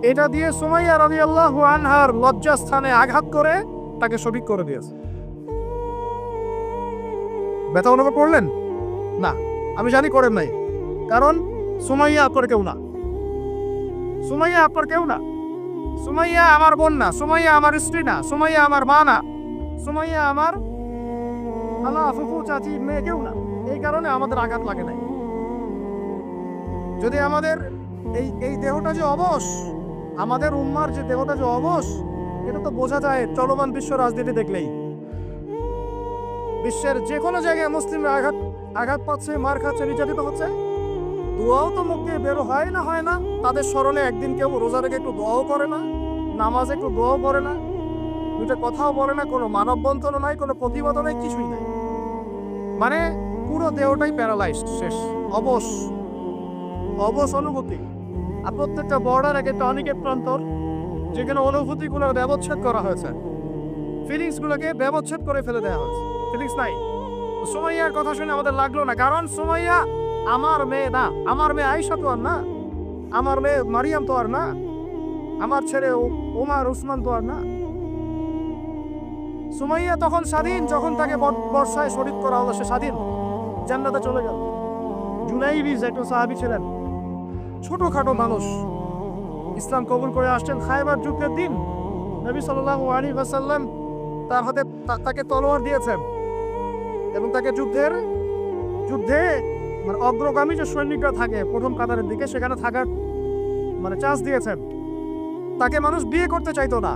এটা দিয়ে সুমাইয়া রাদিয়াল্লাহু আনহার লজ্জাস্থানে আঘাত করে তাকে শহীদ করে দিয়েছে। ব্যথা অনুভব করলেন না? আমি জানি করেন নাই, কারণ সুমাইয়া আপনার কেউ না। সুমাইয়া আপনার কেউ না। সুমাইয়া আমার বোন না, সুমাইয়া আমার স্ত্রী না, সুমাইয়া আমার মা না, সুমাইয়া আমার খালা, ফুফু, চাচি, মেয়ে কেউ না। এই কারণে আমাদের আঘাত লাগে নাই। যদি আমাদের এই দেহটা যে অবশ, আমাদের উম্মার যে দেহটা যে অবশ, এটা তো বোঝা যায় চলমান বিশ্ব রাজনীতি দেখলেই। বিশ্বের যে কোনো জায়গায় মুসলিমরা আঘাত পাচ্ছে, মার খাচ্ছে, নির্যাতিত হচ্ছে, দোয়াও তো মুখ দিয়ে বেরো হয় না, হয় না? তাদের স্মরণে একদিন কেউ রোজা রেখে একটু দোয়াও করে না, নামাজে একটু দোয়াও করে না, দুটো কথাও বলে না, কোনো মানববন্ধনও নাই, কোনো প্রতিবাদও নাই, কিছুই নাই। মানে পুরো দেহটাই প্যারালাইজড, শেষ, অবশ, অবশ অনুভূতি। আর প্রত্যেকটা বর্ডার এক একটা অনিকেট প্রান্তর, যেখানে অনুভূতিগুলোর ব্যবচ্ছেদ করা হয়েছে, ফিলিংসগুলোকে ব্যবচ্ছেদ করে ফেলে দেওয়া হয়েছে, ফিলিংস নাই। সুমাইয়ার কথা শুনে আমাদের লাগলো না, কারণ সুমাইয়া আমার মেয়ে না, আমার মেয়ে আয়েশা তো আর না, আমার মেয়ে মারিয়াম তো আর না, আমার ছেলে ওমর উসমান তো আর না। সুমাইয়া তখন স্বাধীন, যখন তাকে বর্ষায় শহীদ করা হলো, সে স্বাধীন, জান্নাতে চলে গেল। জুলাইবিজ একজন সাহাবী ছিলেন, ছোটখাটো মানুষ, ইসলাম কবুল করে আসছেন খায়বার যুদ্ধের দিন। নবী সাল্লাল্লাহু আলাইহি ওয়াসাল্লাম তার হাতে তাকে তলোয়ার দিয়েছেন এবং তাকে যুদ্ধে মানে অগ্রগামী যে সৈনিকরা থাকে প্রথম কাতারের দিকে, সেখানে থাকার মানে চান্স দিয়েছেন। তাকে মানুষ বিয়ে করতে চাইতো না,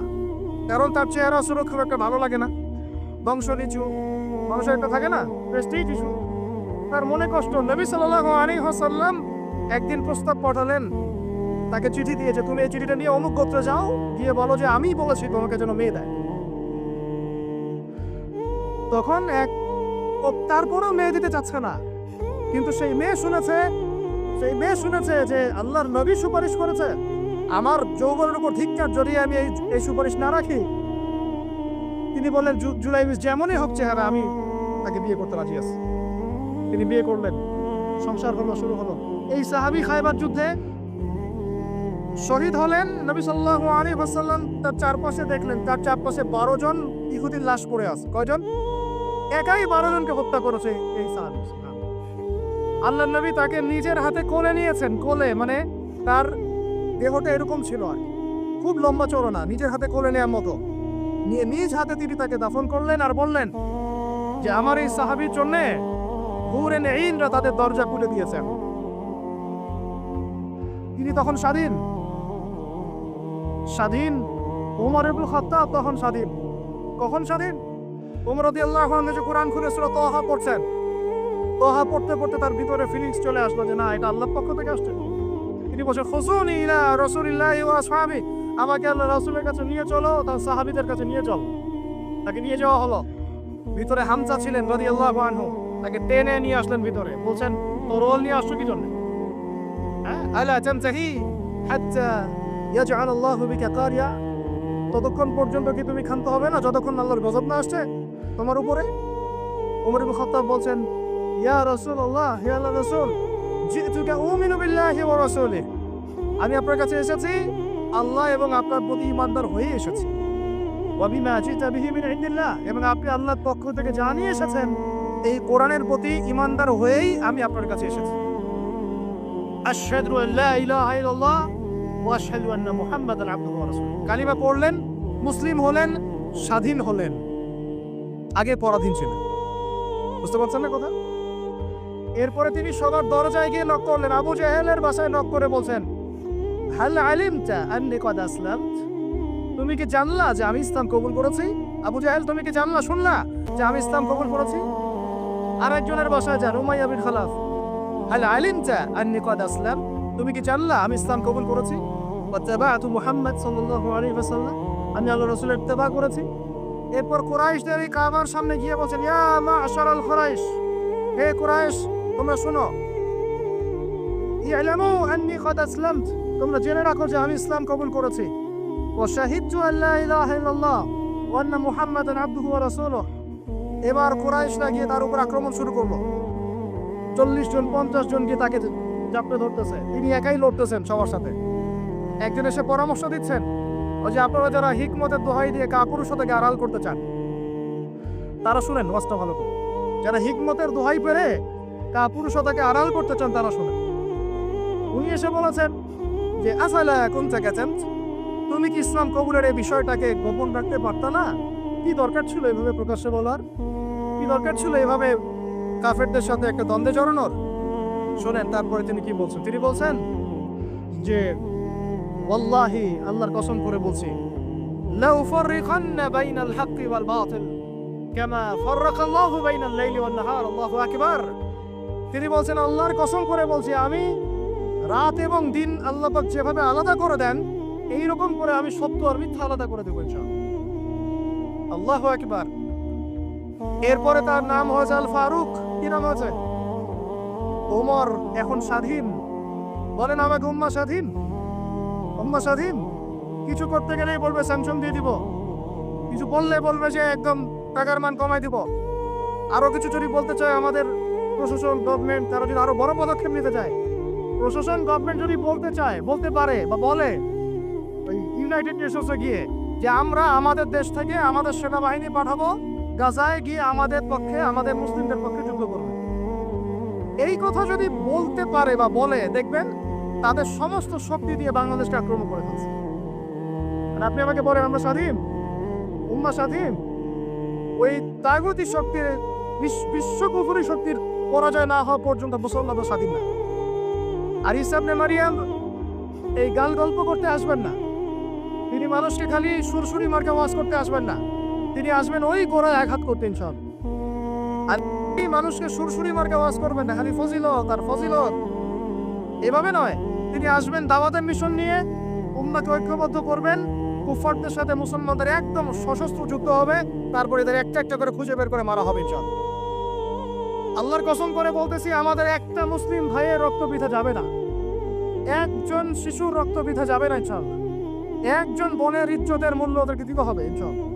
কারণ তার চেহারা সুরক্ষা খুব একটা ভালো লাগে না, বংশ নিচু, মানুষের একটা থাকে না প্রেস্টিজ ইস্যু, তার মনে কষ্ট। নবী সাল্লাল্লাহু আলাইহি ওয়াসাল্লাম একদিন প্রস্তাব পাঠালেন, তাকে চিঠি দিয়েছে, তুমি এই চিঠিটা নিয়ে অমুক গোত্রে যাও, গিয়ে বলো যে আমি বলেছি তোমাকে যেন মেয়ে দেয়। তখন তারপরেও মেয়ে দিতে চাচ্ছে না, কিন্তু সেই মেয়ে শুনেছে যে আল্লাহর নবী সুপারিশ করেছে, আমার যৌবনের উপর ধিক্কার জড়িয়ে আমি এই সুপারিশ না রাখি। তিনি বললেন জুলাইবিজ যেমনই হোক চেহারা, আমি তাকে বিয়ে করতে রাজি আছি। তিনি বিয়ে করলেন, সংসার হলো, শুরু হলো। এই সাহাবী খায়বার যুদ্ধে শহীদ হলেন। নবী সাল্লাল্লাহু আলাইহি ওয়াসাল্লাম তার চারপাশে দেখলেন, তার চারপাশে 12 জন ইহুদির লাশ পড়ে আছে। কয়জন? একাই 12 জনকে হত্যা করেছে এই সাহাবী। আল্লাহর নবী তাকে নিজের হাতে কোলে নিয়েছেন, কোলে মানে তার দেহটা এরকম ছিল আর খুব লম্বা চওড়া না, নিজের হাতে কোলে নেওয়ার মতো নিয়ে নিজ হাতে তিনি তাকে দাফন করলেন আর বললেন যে আমার এই সাহাবীর জন্য হুরে নেইনরা তাদের দরজা খুলে দিয়েছেন। তিনি তখন স্বাধীন। ওমর ইবনে খাত্তাব তখন স্বাধীন। কখন স্বাধীন? ওমর রাদিয়াল্লাহু আনহু যে কোরআন খুলে সূরা তাহা পড়ছেন, তাহা পড়তে পড়তে তার ভিতরে ফিলিংস চলে আসলো যে না, এটা আল্লাহর পক্ষ থেকে আসছে। তিনি বলছেন খুসুনি ইলা রাসূলিল্লাহি ওয়া আসহাবি, আমাকে আল্লাহ রাসূলের কাছে নিয়ে চলো, তার সাহাবীদের কাছে নিয়ে চলো। তাকে নিয়ে যাওয়া হলো। ভিতরে হামজা ছিলেন রাদিয়াল্লাহু আনহু, তাকে টেনে নিয়ে আসলেন ভিতরে। বলছেন তরোয়াল নিয়ে আসছো কি জন্য? আলা তামতাহি হাত্তা ইয়াজআল আল্লাহু বিকা কারিয়া, ততক্ষণ পর্যন্ত কি তুমি ক্ষান্ত হবে না যতক্ষণ আল্লাহর গজব না আসছে তোমার উপরে? ওমর ইবনে খাত্তাব বলছেন ইয়া রাসূলুল্লাহ, হে আল্লাহর রাসূল, জিতুকা উমিনু বিল্লাহি ওয়া রাসূলিহি, আমি আপনার কাছে এসেছি আল্লাহ এবং আপনার প্রতি ঈমানদার হয়ে এসেছি। ওয়া বিমা জিতা বিহি মিন ইনদিল্লাহ, এবং আপনি আল্লাহর পক্ষ থেকে জানিয়ে এসেছেন এই কোরআনের প্রতি ঈমানদার হয়েই আমি আপনার কাছে এসেছি। আশহাদু আল্লা ইলাহা ইল্লাল্লাহ ওয়া আশহাদু আন্না মুহাম্মাদান আবদুহু ওয়া রাসূলুহু, কালিমা পড়লেন, মুসলিম হলেন, স্বাধীন হলেন। আগে পরাধীন ছিলেন। বুঝতে পারছেন না কথা? এরপরে তিনি সবার দরজায় গিয়ে নক করলেন, আবু জাহেলের বাসায় নক করে বলছেন হাল আলিমতা আন্নী কদ আসলামত, তুমি কি জানলা যে আমি ইসলাম কবুল করেছি? আবু জাহেল, তুমি কি জানলা, শুনলা যে আমি ইসলাম কবুল করেছি? আর একজনের বাসায় যান, উমাইয়া বিন খালাফ, হাল আলিমতা আন্নী কদ আসলাম, তুমি কি জানলা আমি ইসলাম কবুল করেছি? ওয়াত্তাবা'তু মুহাম্মদ সাল্লাল্লাহু আলাইহি ওয়াসাল্লাম, আমি আল্লাহর রাসূলের ইত্তেবা করেছি। এরপর কুরাইশদের এই কাবার সামনে গিয়ে বলছেন, ইয়া মা'শারাল কুরাইশ, হে কুরাইশ তোমরা শোনো, ইয়ালামু আন্নী কদ আসলামত, তোমরা জেনে রাখো যে আমি ইসলাম কবুল করেছি। ওয়া শাহিদতু আল্লা ইলাহা ইল্লাল্লাহ ওয়া আন্না মুহাম্মাদান আবদুহু ওয়া রাসূলুহু। এবার কুরাইশরা গিয়ে তার উপর আক্রমণ শুরু করলো। 40 জন 50 জন গিয়ে তাকে চাপড়ে ধরতেছে, তিনি একাই লড়তেছেন সবার সাথে। একজন এসে পরামর্শ দিচ্ছেন, ওই যে আপনারা যারা হিকমতের দোহাই দিয়ে কাপুরুষতাকে আড়াল করতে চান, তারা শুনেন ওয়াজটা ভালো করে। যারা হিকমতের দোহাই পেরে কাপুরুষতাকে আড়াল করতে চান তারা শুনেন। উনি এসে বলেছেন যে আসালা কোন জায়গাছেন, তুমি কি ইসলাম কবুলের এই বিষয়টাকে গোপন রাখতে পারতা না? কি দরকার ছিল এভাবে প্রকাশ্যে বলার? কি দরকার ছিল এভাবে কাফেরদের সাথে একটা দ্বন্দ্বে জড়ানোর? শোনেন তারপরে তিনি কি বলছেন। তিনি বলছেন যে ওয়াল্লাহি, আল্লাহর কসম করে বলছি, লাউ ফাররিখান্না বাইনাল হাক্কি ওয়াল বাতিল কামা ফাররাকাল্লাহু বাইনাল লাইলি ওয়ান নাহার, আল্লাহু আকবার। তিনি বলছেন আল্লাহর কসম করে বলছি, আমি রাত এবং দিন আল্লাহ পাক যেভাবে আলাদা করে দেন, এই রকম করে আমি সত্য আর মিথ্যা আলাদা করে দেব ইনশাআল্লাহ। আল্লাহু আকবার। এরপরে তার নাম হয়েছে আল ফারুক। কি নাম হয়েছে? ওমর এখন স্বাধীন। বলেন আমাকে, উম্মাহ স্বাধীন? উম্মাহ স্বাধীন? কিছু করতে গেলেই বলবে স্যাংশন দিয়ে দিব, কিছু বললে বলবে যে একদম টাকার মান কমাই দিব। আরো কিছু যদি বলতে চায় আমাদের প্রশাসন, গভর্নমেন্ট, তারা যদি আরো বড় পদক্ষেপ নিতে চায়, প্রশাসন গভর্নমেন্ট যদি বলতে চায়, বলতে পারে বা বলে ওই ইউনাইটেড নেশনসে গিয়ে যে আমরা আমাদের দেশ থেকে আমাদের সেনাবাহিনী পাঠাবো গাজায় গিয়ে আমাদের পক্ষে, আমাদের মুসলিমদের পক্ষে যুদ্ধ করবে, এই কথা যদি বলতে পারে বা বলে, দেখবেন তাদের সমস্ত শক্তি দিয়ে বাংলাদেশকে আক্রমণ করে ফেলছে। আর আপনি আমাকে বলেন আমরা স্বাধীন? উম্মাহ স্বাধীন? ওই তাগুতি শক্তির, বিশ্বকুফরি শক্তির পরাজয় না হওয়া পর্যন্ত মুসলমানরা স্বাধীন না। আর ঈসা ইবনে মারিয়াম এই গাল গল্প করতে আসবেন না, তিনি মানুষকে খালি সুরসুরি মার্কা ওয়াজ করতে আসবেন না, তিনি আসবেন ওই গোড়ায় আঘাত করতে ইনশাআল্লাহ। আর এই মানুষকে সুরসুরি মার্কা ওয়াজ করবেন না, খালি ফজিলত আর ফজিলত, এভাবে নয়। তিনি আসবেন দাওয়াতের মিশন নিয়ে, উম্মাহকে ঐক্যবদ্ধ করবেন, কুফারদের সাথে মুসলমানদের একদম সশস্ত্র যুদ্ধ হবে, তারপরে এদের একটা একটা করে খুঁজে বের করে মারা হবে ইনশাআল্লাহ। আল্লাহর কসম করে বলতেছি, আমাদের একটা মুসলিম ভাইয়ের রক্ত বৃথা যাবে না, একজন শিশুর রক্ত বৃথা যাবে না ইনশাআল্লাহ। একজন বোনের ইজ্জতের মূল্য ওদেরকে দিতে হবে ইনশাআল্লাহ।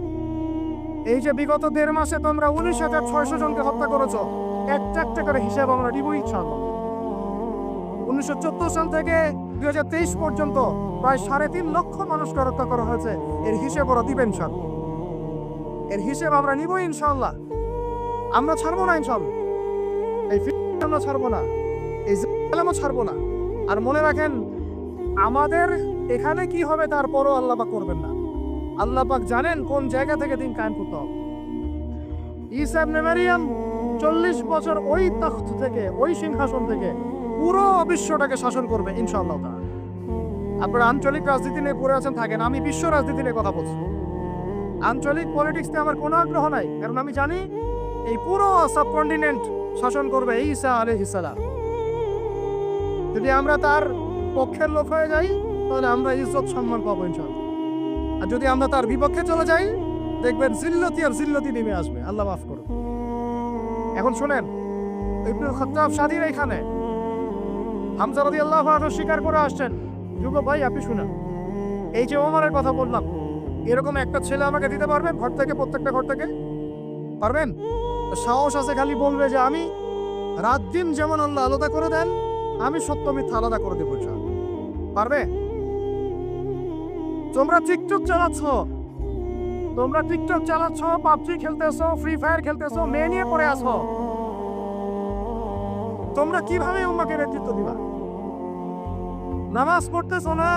এই যে বিগত 1.5 মাসে তোমরা 19,600 জনকে হত্যা করেছো, একটা একটা করে হিসাব আমরা দিব ইনশাআল্লাহ। 1914 সাল থেকে 2023 পর্যন্ত প্রায় 3.5 লক্ষ মানুষকে হত্যা করা হয়েছে, এর হিসেব ওরা দিবেন ইনশাআল্লাহ। এর হিসেব আমরা নিব ইনশাআল্লাহ। আমরা ছাড়বো না ইনশাআল্লাহ, এই ফিতনা আমরা ছাড়বো না, এই জালেমও ছাড়বো না। আর মনে রাখেন, আমাদের এখানে কি হবে তারপরও আল্লাহ পাক করবেন না। আল্লাহ পাক জানেন কোন জায়গা থেকে দিন কায়েম করতে হবে। ঈসা ইবনে মারিয়াম 40 বছর ওই তখ্ত থেকে, ওই সিংহাসন থেকে পুরো বিশ্বটাকে শাসন করবে ইনশাআল্লাহ তাআলা। আপনারা আঞ্চলিক রাজনীতি নিয়ে পড়ে আছেন, থাকেন, আমি বিশ্ব রাজনীতি নিয়ে কথা বলছি। আঞ্চলিক পলিটিক্সে আমার কোনো আগ্রহ নাই, কারণ আমি জানি এই পুরো সাবকন্টিনেন্ট শাসন করবে ঈসা আলাইহিস সালাম। যদি আমরা তার পক্ষের লোক হয়ে যাই, তাহলে আমরা ইজ্জত সম্মান পাবো ইনশাআল্লাহ। আর যদি আমরা তার বিপক্ষে চলে যাই, দেখবেন জিল্লতি আর জিল্লতি নেমে আসবে। আল্লাহ মাফ করুন। এখন শুনেন, ইবনে খাত্তাব স্বাধীন এখানে, হামজা রাদিয়াল্লাহু আনহু স্বীকার করে আসছেন। যুব ভাই আপনি শুনেন, এই যে ওমরের কথা বললাম, এরকম একটা ছেলে আমাকে দিতে পারবেন ঘর থেকে, প্রত্যেকটা ঘর থেকে পারবেন? সাহস আছে খালি বলবে যে আমি রাত দিন যেমন আল্লাহ আলাদা করে দেন, আমি সত্য মিথ্যা আলাদা করে দেবো ইনশাআল্লাহ। পারবে? তোমরা টিকটক চালাচ্ছ, তোমরা টিকটক চালাচ্ছ, পাবজি খেলতেছো, ফ্রি ফায়ার খেলতেছো, মেয়ে নিয়ে পড়ে আসো, তোমরা কিভাবে উম্মাহকে নেতৃত্ব দিবা? নামাজ পড়তেছো না,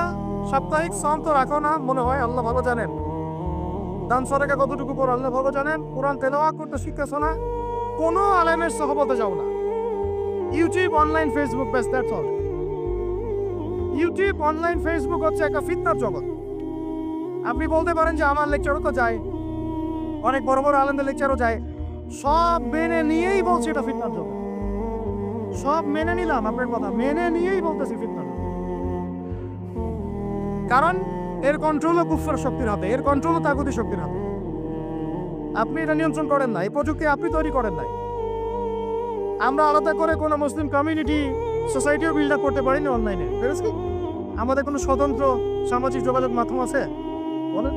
সাপ্তাহিক সম তো রাখো না, মনে হয় আল্লাহ ভালো জানেন। দান সদকা কতটুকু করো আল্লাহ ভালো জানেন। কোরআন তেলাওয়াত করতে শিখতেছো না, কোনো আলেমের সহবতে যাও না। ইউটিউব, অনলাইন, ফেসবুক, ব্যাস, that's all. YouTube, online, Facebook হচ্ছে একটা ফিতনার জগৎ। আপনি বলতে পারেন যে আমার লেকচারও তো যায়, অনেক বড় বড় আলেমদের লেকচারও যায়, সব মেনে নিয়েই বলছি এটা ফিতনার জন্য। সব মেনে নিলাম, আপনার কথা মেনে নিয়েই বলতেছি ফিতনার জন্য। কারণ এর কন্ট্রোলও কুফর শক্তির হাতে, এর কন্ট্রোলও তাগুতি শক্তির হাতে। আপনি এটা নিয়ন্ত্রণ করেন না, এই প্রযুক্তি আপনি তৈরি করেন নাই। আমরা আলাদা করে কোনো মুসলিম কমিউনিটি সোসাইটিও বিল্ড আপ করতে পারিনি অনলাইনে, বুঝেছি? আমাদের কোনো স্বতন্ত্র সামাজিক যোগাযোগ মাধ্যম আছে বলেন?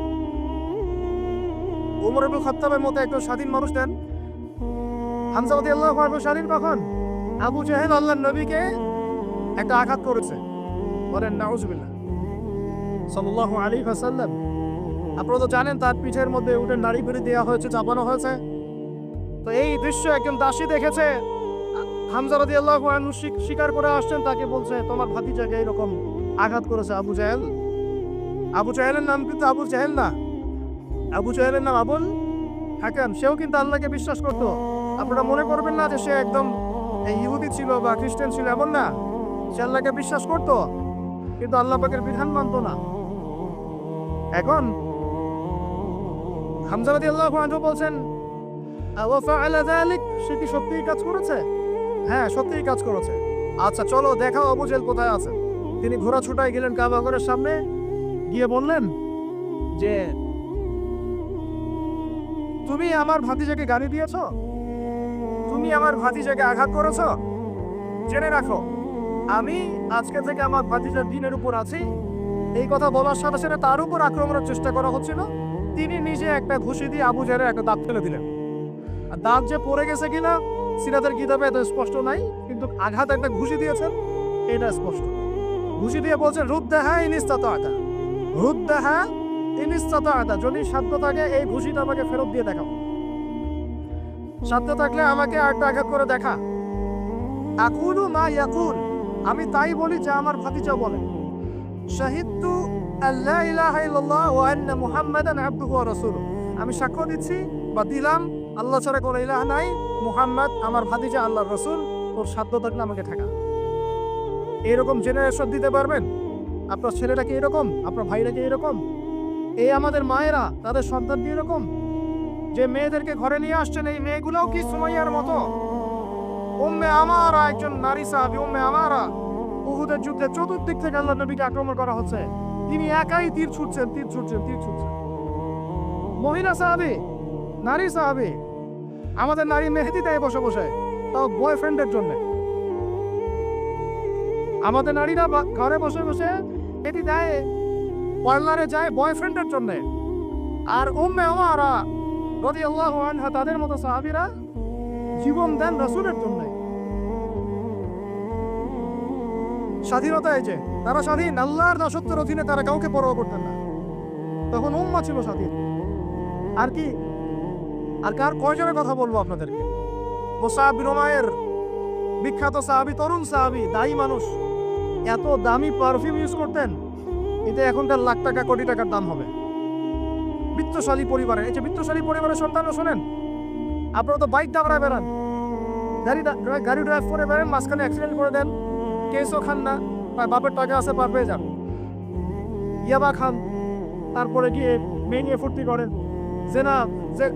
ওমর ইবনে খাত্তাবের মতো একজন স্বাধীন মানুষ দেন, হামজা রাদিয়াল্লাহু আনহু স্বাধীন কখন? আবু জাহেল আল্লাহর নবীকে একটা আঘাত করেছে, বলেন নাউজুবিল্লাহ সাল্লাল্লাহু আলাইহি ওয়াসাল্লাম। আপনারা তো জানেন তার পিঠের মধ্যে উঠে নাড়ি ভেড়ি দেওয়া হয়েছে, চাপানো হয়েছে। তো এই দৃশ্য একজন দাসী দেখেছে, হামজা রাদিয়াল্লাহু আনহু স্বীকার করে আসছেন, তাকে বলছে তোমার ভাতিজাকে এরকম আঘাত করেছে আবু জাহেল। আবু জাহেলের নাম কিন্তু আবু জাহেল না, আবু জাহেলের নাম আবুল হাকাম। সেও কিন্তু আল্লাহকে বিশ্বাস করতো। আপনারা মনে করবেন না যে সে একদম ইহুদি ছিল বা খ্রিস্টান ছিল, এমন না। সে আল্লাহকে বিশ্বাস করতো, কিন্তু আল্লাহ পাকের বিধান মানত না। এখন হামজা রাদিয়াল্লাহু আনহু বলছেন ওয়া ফাআলা যালিক, সে কি সত্যিই কাজ করেছে? হ্যাঁ, সত্যিই কাজ করেছে। আচ্ছা চলো দেখাও আবু জাহেল কোথায় আছে। তিনি ঘোড়া ছুটায় গেলেন কাবা ঘরের সামনে, গিয়ে বললেন যে তুমি আমার ভাতিজাকে গালি দিয়েছ, তুমি আমার ভাতিজাকে আঘাত করেছ, জেনে রাখো আমি আজকে থেকে আমার ভাতিজার দিনের উপর আছি। এই কথা বলার সাথে সাথে তার উপর আক্রমণের চেষ্টা করা হচ্ছিল। তিনি নিজে একটা ঘুষি দিয়ে আবু জাহেলের একটা দাঁত ফেলে দিলেন। আর দাঁত যে পড়ে গেছে কিনা সিরাতের কিতাবে এত স্পষ্ট নাই, কিন্তু আঘাত একটা ঘুষি দিয়েছেন এটা স্পষ্ট। ঘুষি দিয়ে বলছেন রুদ্দাহা ইনিস্তাতা, রুদ্দাহা ইনিস্তাতা, যদি সাধ্য থাকে এই ঘুষিটা আমাকে ফেরত দিয়ে দেখাও, সাধ্য থাকলে আমাকে আরেকটা আঘাত করে দেখা। আকুলু মা ইয়াকুল, আমি তাই বলি যা আমার ভাতিজা বলে। শাহিদতু আল্লা ইলাহা ইল্লাল্লাহ ওয়া আন্না মুহাম্মাদান আবদুহু ওয়া রাসূলুহু, আমি সাক্ষ্য দিচ্ছি বা দিলাম আল্লাহ ছাড়া কোনো ইলাহ নাই, মুহাম্মদ আমার ভাতিজা আল্লাহর রাসূল। তোর সাধ্য থাকলে আমাকে ঠেকা। এরকম জেনারেশন দিতে পারবেন? আপনার ছেলেটা কি এরকম? আপনার ভাইরা কি এরকম? এই আমাদের মায়েরা তাদের সন্তান কি এরকম? যে মেয়েদেরকে ঘরে নিয়ে আসছেন, এই মেয়েগুলোও কি সুমাইয়ার মতো? উম্মে আমারা একজন নারী সাহাবী, উম্মে আমারা উহুদের যুদ্ধে চতুর্দিক থেকে আল্লাহ নবীকে আক্রমণ করা হচ্ছে, তিনি একাই তীর ছুটছেন, তীর ছুটছেন, তীর ছুটছেন। মহিলা সাহাবী, নারী সাহাবী, আমাদের নারী মেহেদি দেয় বসে বসে, তাও বয়ফ্রেন্ডের জন্য। আমাদের নারীরা ঘরে বসে বসে এটি দেয়, পার্লারে যায় বয়ফ্রেন্ডের জন্য। আর উম্মে আমারা রাদিয়াল্লাহু আনহা তাদের মতো সাহাবীরা জীবন দেন রাসূলের জন্য। স্বাধীনতা এই যে তারা স্বাধীন, আল্লাহর দাসত্বের অধীনে তারা কাউকে পরোয়া করতেন না। তখন উম্মাহ ছিল স্বাধীন। আর কি, আর কার কয়জনের কথা বলবো আপনাদেরকে? মুসআব বিন উমাইর, বিখ্যাত সাহাবী, তরুণ সাহাবী, দায়ী মানুষ, এত দামি পারফিউম ইউজ করতেন, এটা এখনকার লাখ টাকা কোটি টাকার দাম হবে। বিত্তশালী পরিবারের, এই যে বিত্তশালী পরিবারের সন্তানরা শোনেন, আপনারা তো বাইক দাবড়ায় বেড়ান, গাড়ি ড্রাইভ করে বেড়ান, মাঝখানে অ্যাক্সিডেন্ট করে দেন, কেসও খান না, বাপের টাকা আছে পার পেয়ে যান, ইয়াবা খান, তারপরে গিয়ে মেয়ে নিয়ে ফুর্তি করেন,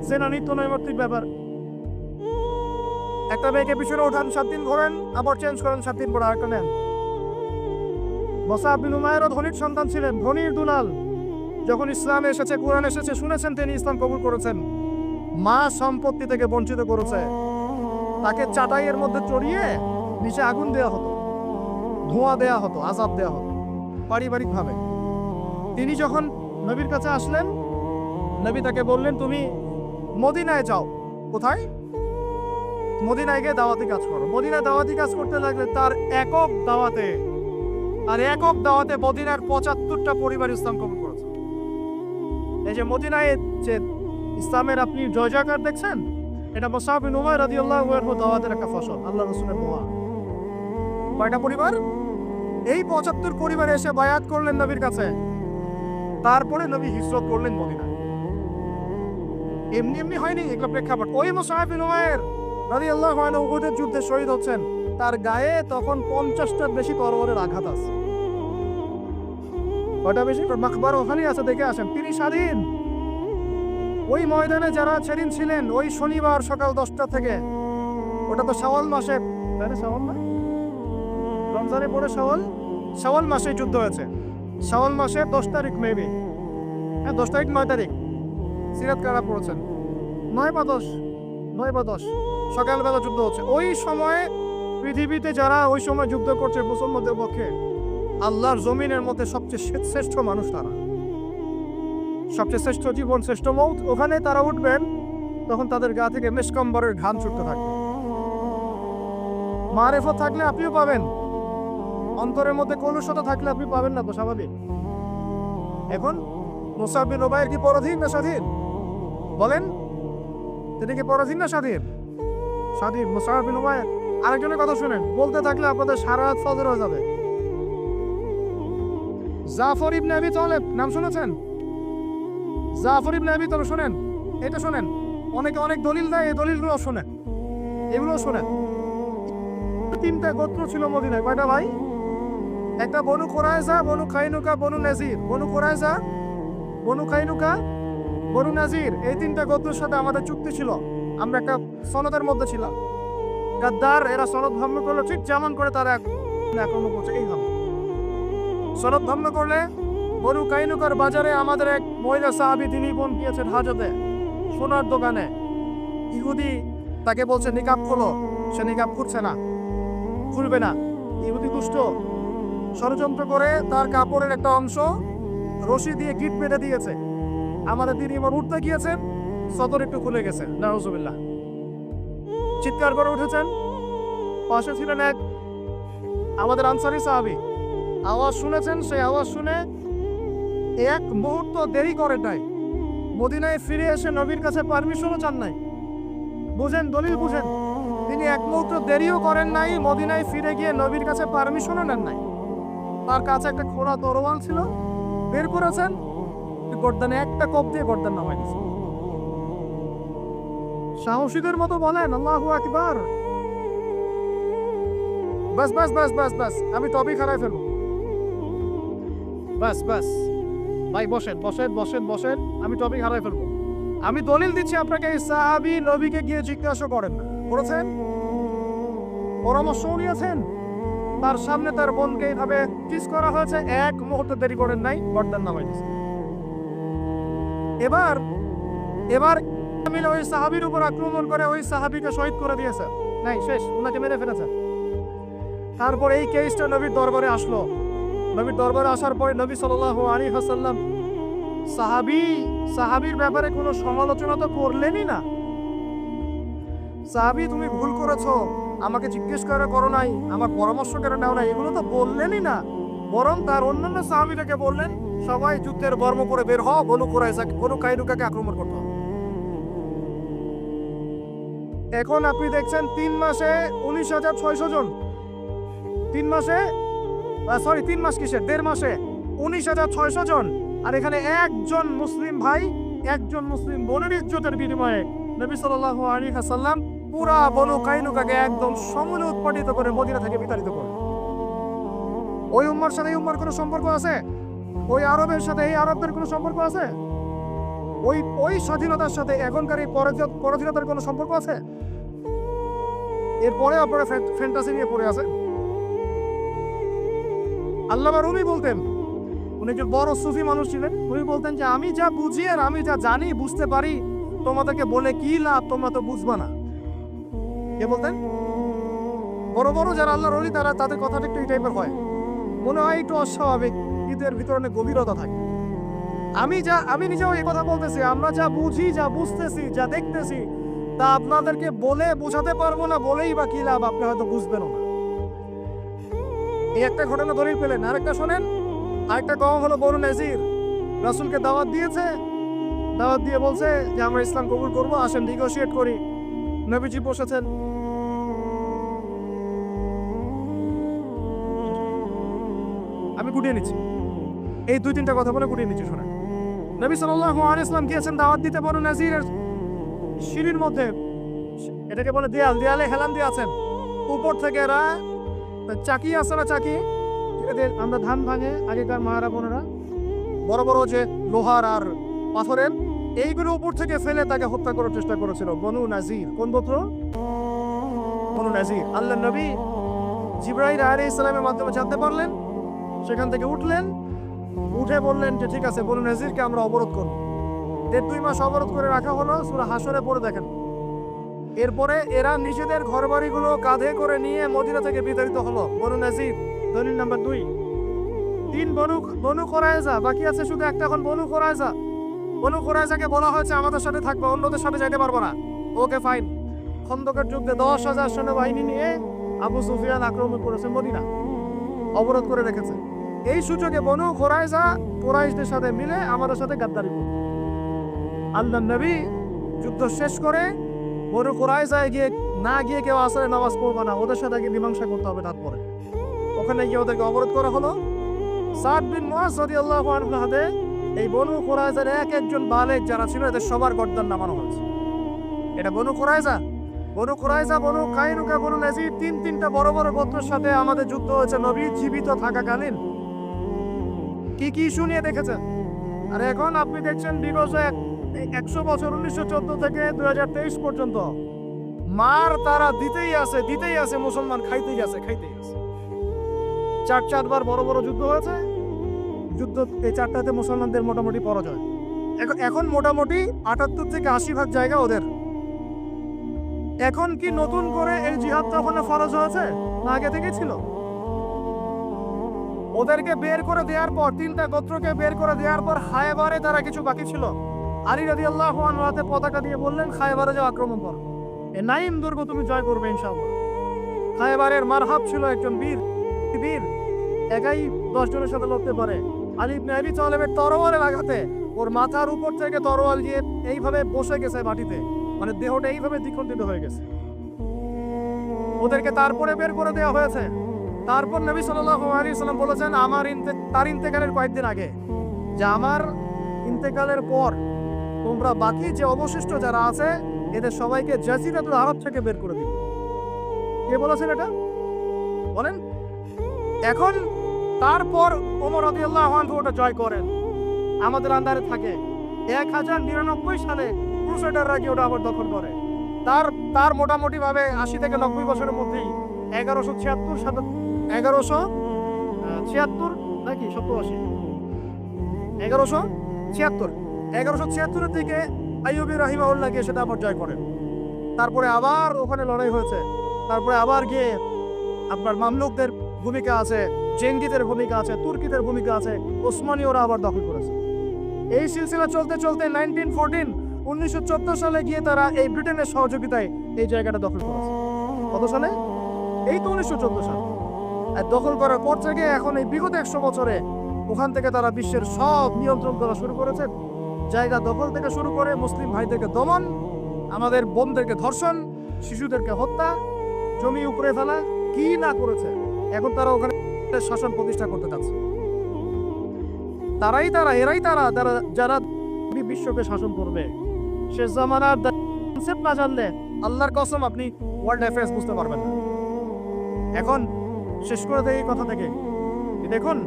জেনা নিত্য নৈমিত্তিক ব্যাপার। একটা মেয়েকে পিছনে ওঠান, 7 দিন ঘোরেন, আবার চেঞ্জ করেন, 7 দিন পরে আরেকটা নেন। মুসআব বিন উমাইরও ধনীর সন্তান ছিলেন, ধনীর দুলাল। যখন ইসলাম এসেছে, কোরআন এসেছে, শুনেছেন তিনি ইসলাম কবুল করেছেন। মা সম্পত্তি থেকে বঞ্চিত করেছে, তাকে চাটাইয়ের মধ্যে চড়িয়ে নিচে আগুন দেওয়া হতো, ধোঁয়া দেওয়া হতো, আযাব দেওয়া হতো পারিবারিকভাবে। তিনি যখন নবীর কাছে আসলেন, নবী তাকে বললেন তুমি মদিনায় যাও। কোথায়? মদিনায় গিয়ে দাওয়াতি কাজ করো। মদিনায় দাওয়াতি কাজ করতে লাগলে তার একক দাওয়াতে মদিনার 75টা পরিবার ইসলাম কবুল করেছে। এই যে মদিনায় যে ইসলামের আপনি জয়জয়কার দেখছেন, এটা মুসআব বিন উমাইর রাদিয়াল্লাহু আনহু দাওয়াতের একটা ফসল, আল্লাহ রাসূলের দোয়া। কয়টা পরিবার? এই 75 পরিবার এসে বায়াত করলেন নবীর কাছে। তারপরে নবী হিজরত করলেন মদিনায়। এমনি এমনি হয়নি, এগুলো প্রেক্ষাপট। ওই মুসআব বিন উমাইর রাদিয়াল্লাহু আনহু উহুদের যুদ্ধে শহীদ হচ্ছেন, তার গায়ে তখন 50টার বেশি তরবারের আঘাত আছে। ওটা বেশি মাকবার ওখানেই আছে, দেখে আসেন। তিনি স্বাধীন। ওই ময়দানে যারা সেদিন ছিলেন, ওই শনিবার সকাল 10টা থেকে, ওটা তো শাওয়াল মাসে, তাই না? শাওয়াল না, রমজানের পরে শাওয়াল মাসে যুদ্ধ হয়েছে। শাওয়াল মাসে 10 তারিখ মেবি, হ্যাঁ 10 তারিখ 9 তারিখ সিরাত কারা পড়েছেন, 9 বা 10 সকালবেলা যুদ্ধ হচ্ছে। ওই সময়ে পৃথিবীতে যারা ওই সময় যুদ্ধ করছে মুসলমানদের পক্ষে, আল্লাহর জমিনের মধ্যে সবচেয়ে শ্রেষ্ঠ মানুষ তারা, সবচেয়ে শ্রেষ্ঠ জীবন, শ্রেষ্ঠ মৌত। ওখানে তারা উঠবেন, তখন তাদের গা থেকে মেশকম্বরের ঘাম ছুটতে থাকবে। মারেফত থাকলে আপনিও পাবেন, অন্তরের মধ্যে কলুষতা থাকলে আপনি পাবেন না, তো স্বাভাবিক। এখন মুসাব বিন উমাইর কি পরাধীন না স্বাধীন? বলেন, তিনি কি পরাধীন না স্বাধীন? স্বাধীন মুসাব বিন উমাইর। আরেকজনের কথা শুনেন, বলতে থাকলে আপনাদের সারা রাত ফজর হয়ে যাবে। জাফর ইবনে আবি তালেব নাম শুনেছেন? জাফর ইবনে আবি তালেব শুনেন, এটা শুনেন। অনেকে অনেক দলিল দেয়, এই দলিলগুলো শুনেন, এগুলো শুনেন। 3টা গোত্র ছিল মদিনায়। কয়টা ভাই? একটা বনু কুরাইজা, বনু কাইনুকা, বনু নাজির। বনু কুরাইজা, বনু কাইনুকা, বনু নাজির, এই 3টা গোত্রের সাথে আমাদের চুক্তি ছিল। আমরা একটা সনদের মধ্যে ছিলাম। গাদ্দার এরা সনদ ভঙ্গ করলো, ঠিক যেমন করে তারা আক্রমণ করছে এইভাবে। সনদ ভঙ্গ করলে বনু কাইনুকার বাজারে আমাদের এক মহিলা সাহাবী, তিনি বোন গিয়েছেন হাজতে, সোনার দোকানে। ইহুদি তাকে বলছে নিকাব খোলো, সে নিকাব খুলছে না, খুলবে না। ইহুদি দুষ্ট, ষড়যন্ত্র করে তার কাপড়ের একটা অংশ রশি দিয়ে গিট বেঁধে দিয়েছে। আমাদের তিনি এবার উঠতে গিয়েছেন, সদর একটু খুলে গেছে, নাউজুবিল্লাহ। চিৎকার করে উঠেছেন। পাশে ছিলেন এক আমাদের আনসারী সাহাবী, আওয়াজ শুনেছেন। সেই আওয়াজ শুনে এক মুহূর্ত দেরি করে নাই, মদিনায় ফিরে এসে নবীর কাছে পারমিশনও চান নাই। বুঝেন, দলিল বুঝেন। তিনি এক মুহূর্ত দেরিও করেন নাই, মদিনায় ফিরে গিয়ে নবীর কাছে পারমিশনও নেন নাই। তার কাছে একটা খোলা তরোয়াল ছিল, বের করেছেন, গর্দানে একটা কোপ দিয়ে গর্দান নামাই দিয়েছেন। সাহসীদের মতো বলেন আল্লাহু আকবার। বাস বাস বাস বাস বাস, আমি টপিক হারাই ফেলবো। বাস বাস ভাই, বসেন বসেন বসেন বসেন, আমি টপিক হারাই ফেলবো। আমি দলিল দিচ্ছি আপনাকে, এই সাহাবী নবীকে গিয়ে জিজ্ঞাসা করেন না, করেছেন? পরামর্শ নিয়েছেন? তার সামনে তার বোনকে এইভাবে কিস করা হয়েছে, এক মুহূর্ত দেরি করেন নাই, গর্দান নামাই দিয়েছে। এবার মিলে ওই সাহাবীর উপর আক্রমণ করে ওই সাহাবীকে শহীদ করে দিয়েছে। নাই, শেষ, ওনাকে মেরে ফেলেছে। তারপর এই কেসটা নবীর দরবারে আসলো। নবীর দরবারে আসার পরে নবী সাল্লাল্লাহু আলাইহি ওয়াসাল্লাম সাহাবীর ব্যাপারে কোনো সমালোচনা তো করলেনই না। সাহাবী, তুমি ভুল করেছো, আমাকে জিজ্ঞেস করে করো নাই, আমার পরামর্শ কেন নাও নাই, এগুলো তো বললেনই না। বরং তার অন্যান্য সাহাবীদেরকে বললেন, সবাই যুদ্ধের বর্ম করে বের হও, বনু কাইনুকাকে আক্রমণ করতে হবে। এখন আপনি দেখছেন 3 মাসে 19,600 জন, 3 মাসে, সরি 3 মাস কিসের, 1.5 মাসে 19,600 জন। আর এখানে একজন মুসলিম ভাই, একজন মুসলিম বোনের ইজ্জতের বিনিময়ে নবী সাল্লাল্লাহু আলাইহি ওয়াসাল্লাম পুরা বনু কাইনুকাকে একদম সমূলে উৎপাদিত করে মদিনা থেকে বিতাড়িত করে। ওই উম্মার সাথে এই উম্মার কোনো সম্পর্ক আছে? ওই আরবের সাথে এই আরবদের কোনো সম্পর্ক আছে? ওই স্বাধীনতার সাথে এখনকার এই পরাধীনতার কোনো সম্পর্ক আছে? এরপরে আপনারা ফ্যান্টাসি নিয়ে পড়ে আছেন। আল্লামা রুমি বলতেন, উনি একজন বড় সুফি মানুষ ছিলেন, উনি বলতেন যে আমি যা বুঝি আর আমি যা জানি বুঝতে পারি, তোমাদেরকে বলে কি লাভ, তোমরা তো বুঝবা না। কে বলতেন? বড় বড় যারা আল্লাহর ওলি, তাদের কথাটা একটু এই টাইপের হয়, মনে হয় একটু অস্বাভাবিক, কিন্তু এর ভিতরে অনেক গভীরতা থাকে। আমি নিজেও এই কথা বলতেছি, আমরা যা বুঝি, যা বুঝতেছি, যা দেখতেছি, তা আপনাদেরকে বলে বোঝাতে পারবো না, বলেই বা কি লাভ, আপনি হয়তো বুঝবেনও না। এই একটা ঘটনা দলিল পেলেন। আরেকটা শোনেন, আরেকটা কওম হলো বনু নাজির। রাসূলকে দাওয়াত দিয়েছে, দাওয়াত দিয়ে বলছে যে আমরা ইসলাম কবুল করবো, আসেন নেগোশিয়েট করি। নবীজি বসেছেন, আমি গুটিয়ে নিচ্ছি, এই 2-3টা কথা বলে গুটিয়ে নিচ্ছি, শোনেন। নবী সাল্লাল্লাহু আলাইহি ওয়াসাল্লাম গিয়েছেন দাওয়াত দিতে বনু নাজিরের সিঁড়ির মধ্যে, এটাকে বলে দেয়ালে হেলান দিয়ে আছেন। উপর থেকে এরা চাকি আছে না, চাকি, আমরা ধান ভাঙে আগেকার মারা বোনেরা, বড় বড় যে লোহার আর পাথরের, এইগুলো উপর থেকে ফেলে তাকে হত্যা করার চেষ্টা করেছিল বনু নাজির। কোন গোত্র? বনু নাজির। আল্লাহ নবী জিবরাইল আলাইহিস সালামের মাধ্যমে জানতে পারলেন, সেখান থেকে উঠলেন, উঠে বললেন যে ঠিক আছে, বনু নাজিরকে আমরা অবরোধ করব। 1.5-2 মাস অবরোধ করে রাখা হলো। সূরা হাশরে পড়ে দেখেন। এরপরে এরা নিজেদের ঘরবাড়িগুলো কাঁধে করে নিয়ে মদিনা থেকে বিতাড়িত হলো। বনু নাজির দলিল নাম্বার 2। 3 বনু কুরাইজা, বাকি আছে শুধু একটা, এখন বনু কুরাইজা। বনু কুরাইজাকে বলা হয়েছে আমাদের সাথে থাকবে, অন্যদের সাথে যাইতে পারবো না। Okay fine. খন্দকের যুদ্ধে 10,000 সেনাবাহিনী নিয়ে আবু সুফিয়ান আক্রমণ করেছে মদিনা, অবরোধ করে রেখেছে। এই সুযোগে বনু কুরাইজা কুরাইশদের সাথে মিলে আমাদের সাথে গাদ্দারি করবে। আল্লাহ নবী যুদ্ধ শেষ করে বনু কুরাইজায় গিয়ে কেউ আসরে নামাজ পড়বে না, ওদের সাথে গিয়ে মীমাংসা করতে হবে। তারপরে ওখানে গিয়ে ওদেরকে অবরোধ করা হলো। সাদ বিন মুআজ রাদিয়াল্লাহু আনহু হাতে এই বনু কুরাইজার একজন বালেক যারা ছিল এদের সবার গর্দান নামানো হয়েছে। এটা বনু কুরাইজা, বনু কাইনুকা, বনু নাজির, তিনটা বড় বড় গোত্রের সাথে আমাদের যুদ্ধ হয়েছে নবী জীবিত থাকাকালীন। কি কি শুনিয়ে দেখেছেন। আর এখন আপনি দেখছেন বিগত 100 বছর, 1914 থেকে 2023 পর্যন্ত মার তারা দিতেই আছে, মুসলমান খাইতেই আছে। 4বার বড় বড় যুদ্ধ হয়েছে। যুদ্ধ এই 4টাতে মুসলমানদের মোটামুটি পরাজয়। এখন মোটামুটি 78 থেকে 80% জায়গা ওদের। এখন কি নতুন করে এই জিহাদটা ওখানে ফরজ হয়েছে না আগে থেকে ছিল? ওদেরকে বের করে দেওয়ার পর, 3টা গোত্রকে বের করে দেওয়ার পর খায়বারে তারা কিছু বাকি ছিল। আলী রাদিয়াল্লাহু আনহু হাতে পতাকা দিয়ে বললেন খায়বারে যাও, আক্রমণ করো, এই নাইম দুর্গ তুমি জয় করবে ইনশাআল্লাহ। খায়বারের মারহাব ছিল একজন বীর, একাই 10 জনের সাথে লড়তে পারে। আলী ইবনে আবি তালেবের তরোয়ারের আঘাতে ওর মাথার উপর থেকে তরোয়াল দিয়ে এইভাবে বসে গেছে মাটিতে, মানে দেহটা এইভাবে দ্বিখণ্ডিত হয়ে গেছে। ওদেরকে তারপরে বের করে দেওয়া হয়েছে। তারপর নবী সাল্লাল্লাহু আলাইহি সাল্লাম বলেছেন তার ইন্তেকালের কয়েকদিন আগে, যে আমার ইন্তেকালের পর তোমরা বাকি যে অবশিষ্ট যারা আছে এদের সবাইকে জাজিরাতুল আরব থেকে বের করে দিবে। কে বলেছেন এটা বলেন? এখন তারপর ওমর রাদিয়াল্লাহু আনহু ওটা জয় করেন, আমাদের আন্ডারে থাকে। 1099 সালে ক্রুসেডাররা গিয়ে ওটা আবার দখল করে। তার মোটামুটি ভাবে 80 থেকে 90 বছরের মধ্যেই 1176 নাকি 87, 1176 দিকে আইয়ুবী রাহিমাহুল্লাহ গিয়ে সেটা আবার জয় করেন। তারপরে আবার ওখানে লড়াই হয়েছে। তারপরে আবার গিয়ে আপনার মামলুকদের ভূমিকা আছে, জেঙ্গিদের ভূমিকা আছে, তুর্কিদের ভূমিকা আছে, ওসমানীয়রা আবার দখল করেছে। এই সিলসিলা চলতে 1914 সালে গিয়ে তারা এই ব্রিটেনের সহযোগিতায় এই জায়গাটা দখল করেছে। কত সালে? এই তো 1914 সাল। আর দখল করার পর থেকে এখন এই বিগত 100 বছরে ওখান থেকে তারা বিশ্বের সব নিয়ন্ত্রণ করা শুরু করেছে। জায়গা দখল থেকে শুরু করে মুসলিম ভাইদেরকে দমন, আমাদের বোনদেরকে ধর্ষণ, শিশুদেরকে হত্যা, জমি উপরে ফেলা, কি না করেছে। এখন তারা ওখানে শাসন প্রতিষ্ঠা করতে চাচ্ছে। এরাই তারা যারা বিশ্বকে শাসন করবে। শেষ জামানার কনসেপ্ট না জানলে আল্লাহর কসম আপনি ওয়ার্ল্ড অ্যাফেয়ার্স বুঝতে পারবেন না। এখন শেষ করে দেয় এই কথা থেকে, দেখুন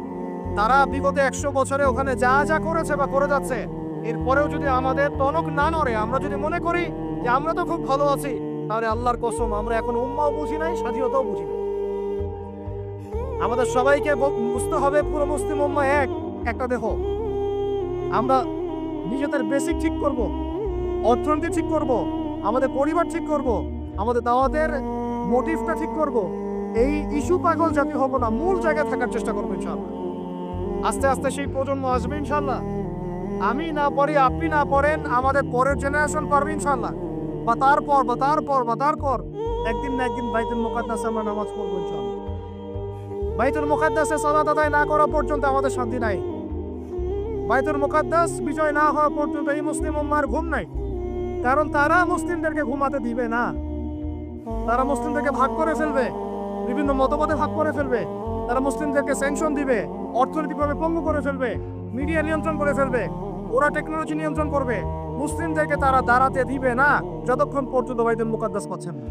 তারা বিগত 100 বছরে ওখানে যা করেছে বা করে যাচ্ছে, এরপরেও যদি আমাদের টনক না নড়ে, আমরা যদি মনে করি যে আমরা তো খুব ভালো আছি, তাহলে আল্লাহর কসম আমরা এখন উম্মাও বুঝি নাই, স্বাধীনতাও বুঝি নাই। আমাদের সবাইকে বুঝতে হবে পুরো মুসলিম উম্মাহ একটা দেহ। আমরা নিজেদের বেসিক ঠিক করব, অর্থনীতি ঠিক করব, আমাদের পরিবার ঠিক করব, আমাদের দাওয়াতের মোটিভটা ঠিক করব। এই ইস্যু পাগল জাতি হব না, মূল জায়গায় থাকার চেষ্টা করবো ইনশাআল্লাহ। আস্তে আস্তে সেই প্রজন্ম আসবে ইনশাআল্লাহ। আমি না পড়ি, আপনি না পড়েন, আমাদের পরের জেনারেশন পারবে ইনশাআল্লাহ। বা তারপর একদিন না একদিন বাইতুল মুকাদ্দাসে আমরা নামাজ পড়বো ইনশাআল্লাহ। বাইতুল মুকাদ্দাসে সালাত আদায় না করা পর্যন্ত আমাদের শান্তি নাই। বাইতুল মুকাদ্দাস বিজয় না হওয়া পর্যন্ত এই মুসলিম উম্মাহর ঘুম নাই। কারণ তারা মুসলিমদেরকে ঘুমাতে দিবে না। তারা মুসলিমদেরকে ভাগ করে ফেলবে, বিভিন্ন মতবাদে ভাগ করে ফেলবে। তারা মুসলিমদেরকে স্যাংশন দিবে, অর্থনৈতিকভাবে পঙ্গু করে ফেলবে, মিডিয়া নিয়ন্ত্রণ করে ফেলবে, ওরা টেকনোলজি নিয়ন্ত্রণ করবে। মুসলিমদেরকে তারা দাঁড়াতে দিবে না যতক্ষণ পর্যন্ত বাইতুল মুকাদ্দাস পাচ্ছেন না।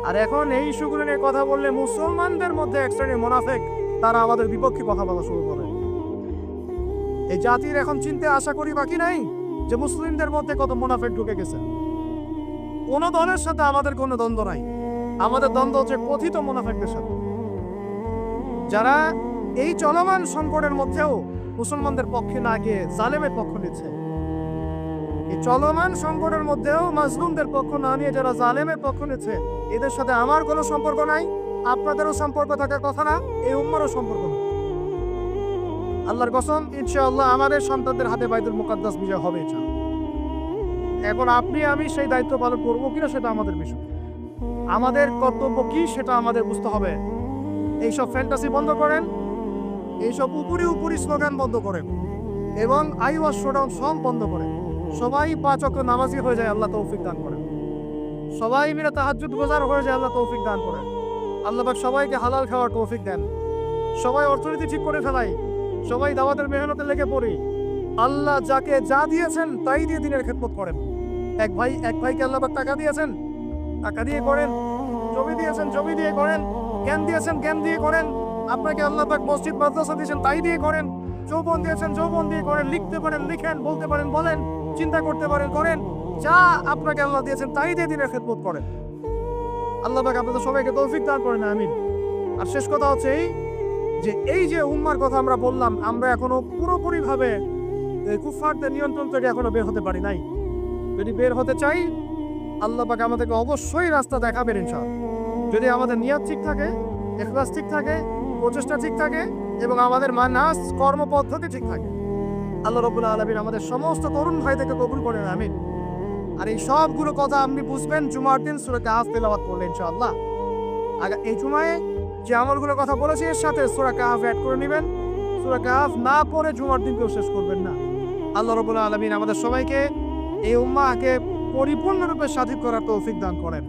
আর এখন এই ইস্যুগুলো নিয়ে কথা বললে মুসলমানদের মধ্যে এক শ্রেণীর মুনাফিক তারা আমাদের বিপক্ষে কথা বলা শুরু করে। এই জাতির এখন চিনতে আশা করি বাকি নাই যে মুসলিমদের মধ্যে কত মুনাফিক ঢুকে গেছে। কোন দলের সাথে আমাদের কোনো দ্বন্দ্ব নাই, আমাদের দ্বন্দ্ব হচ্ছে কথিত মুনাফিকদের সাথে, যারা এই চলমান সংকটের মধ্যেও মুসলমানদের পক্ষে না গিয়ে জালেমের পক্ষ নিচ্ছে। এই চলমান সংকটের মধ্যেও মাজলুমদের পক্ষ না নিয়ে যারা জালেমের পক্ষ নিচ্ছে, এদের সাথে আমার কোনো সম্পর্ক নাই, আপনাদেরও সম্পর্ক থাকার কথা না, এই উম্মারও সম্পর্ক না। আল্লাহর কসম, ইনশাআল্লাহ আমাদের সন্তানদের হাতে বাইতুল মুকাদ্দাস বিজয় হবে ইনশাআল্লাহ। এখন আপনি আমি সেই দায়িত্ব পালন করবো কিনা সেটা আমাদের বিষয়, আমাদের কর্তব্য কি সেটা আমাদের বুঝতে হবে। এইসব ফ্যান্টাসি বন্ধ করেন, এইসব উপরি উপরি স্লোগান বন্ধ করেন, এবং আই ওয়াজ শোডাউন সব বন্ধ করেন। সবাই 5 ওয়াক্ত নামাজি হয়ে যায়, আল্লাহ তৌফিক দান করেন। সবাই মিলে তাহাজ্জুদ গোজার হয়ে যায়, আল্লাহ তৌফিক দান করেন। আল্লাহ পাক সবাইকে হালাল খাওয়ার তৌফিক দেন। সবাই অর্থনীতি ঠিক করে ফেলাই, সবাই দাওয়াতের মেহনতে লেগে পড়ি। আল্লাহ যাকে যা দিয়েছেন তাই দিয়ে দিনের খেদমত করেন। এক ভাইকে আল্লাহ পাক টাকা দিয়েছেন, টাকা দিয়ে করেন। জমি দিয়েছেন, জমি দিয়ে করেন। জ্ঞান দিয়েছেন, জ্ঞান দিয়ে করেন। আপনাকে আল্লাহ পাক মসজিদ মাদ্রাসা দিয়েছেন, তাই দিয়ে করেন। যৌবন দিয়েছেন, যৌবন দিয়ে করেন। লিখতে পারেন লিখেন, বলতে পারেন বলেন, চিন্তা করতে পারেন করেন। যা আপনাকে আল্লাহ দিয়েছেন তাই দিয়ে দিনের খেদমত করেন। আল্লাহ পাক আপনাদের সবাইকে তৌফিক দান করেন, আমিন। আর শেষ কথা হচ্ছে এই যে উম্মার কথা আমরা বললাম, আমরা এখনো পুরোপুরি ভাবে কুফফারদের নিয়ন্ত্রণ থেকে এখনো বের হতে পারি নাই। যদি বের হতে চাই, আল্লাহ পাক আমাদেরকে অবশ্যই রাস্তা দেখাবেন ইনশাআল্লাহ। যদি আমাদের নিয়ত ঠিক থাকে, ইখলাস ঠিক থাকে, প্রচেষ্টা ঠিক থাকে, এবং আমাদের মানাস কর্মপদ্ধতি ঠিক থাকে, আল্লাহ রাব্বুল আলামিন আমাদের সমস্ত তরুণ ভাইদেরকে কবুল করেন, আমিন। আর এই সবগুলো কথা আপনি বুঝবেন জুমার দিন সূরা কাহফ তেলাওয়াত করলে ইনশাআল্লাহ। এই জুমায় যে আমলগুলোর কথা বলেছি এর সাথে সূরা কাহফ অ্যাড করে নেবেন। সূরা কাহফ না পড়ে জুমার দিনকেও শেষ করবেন না। আল্লাহ রাব্বুল আলামিন আমাদের সবাইকে এই উম্মাহকে পরিপূর্ণরূপে সাথী করার তৌফিক দান করেন।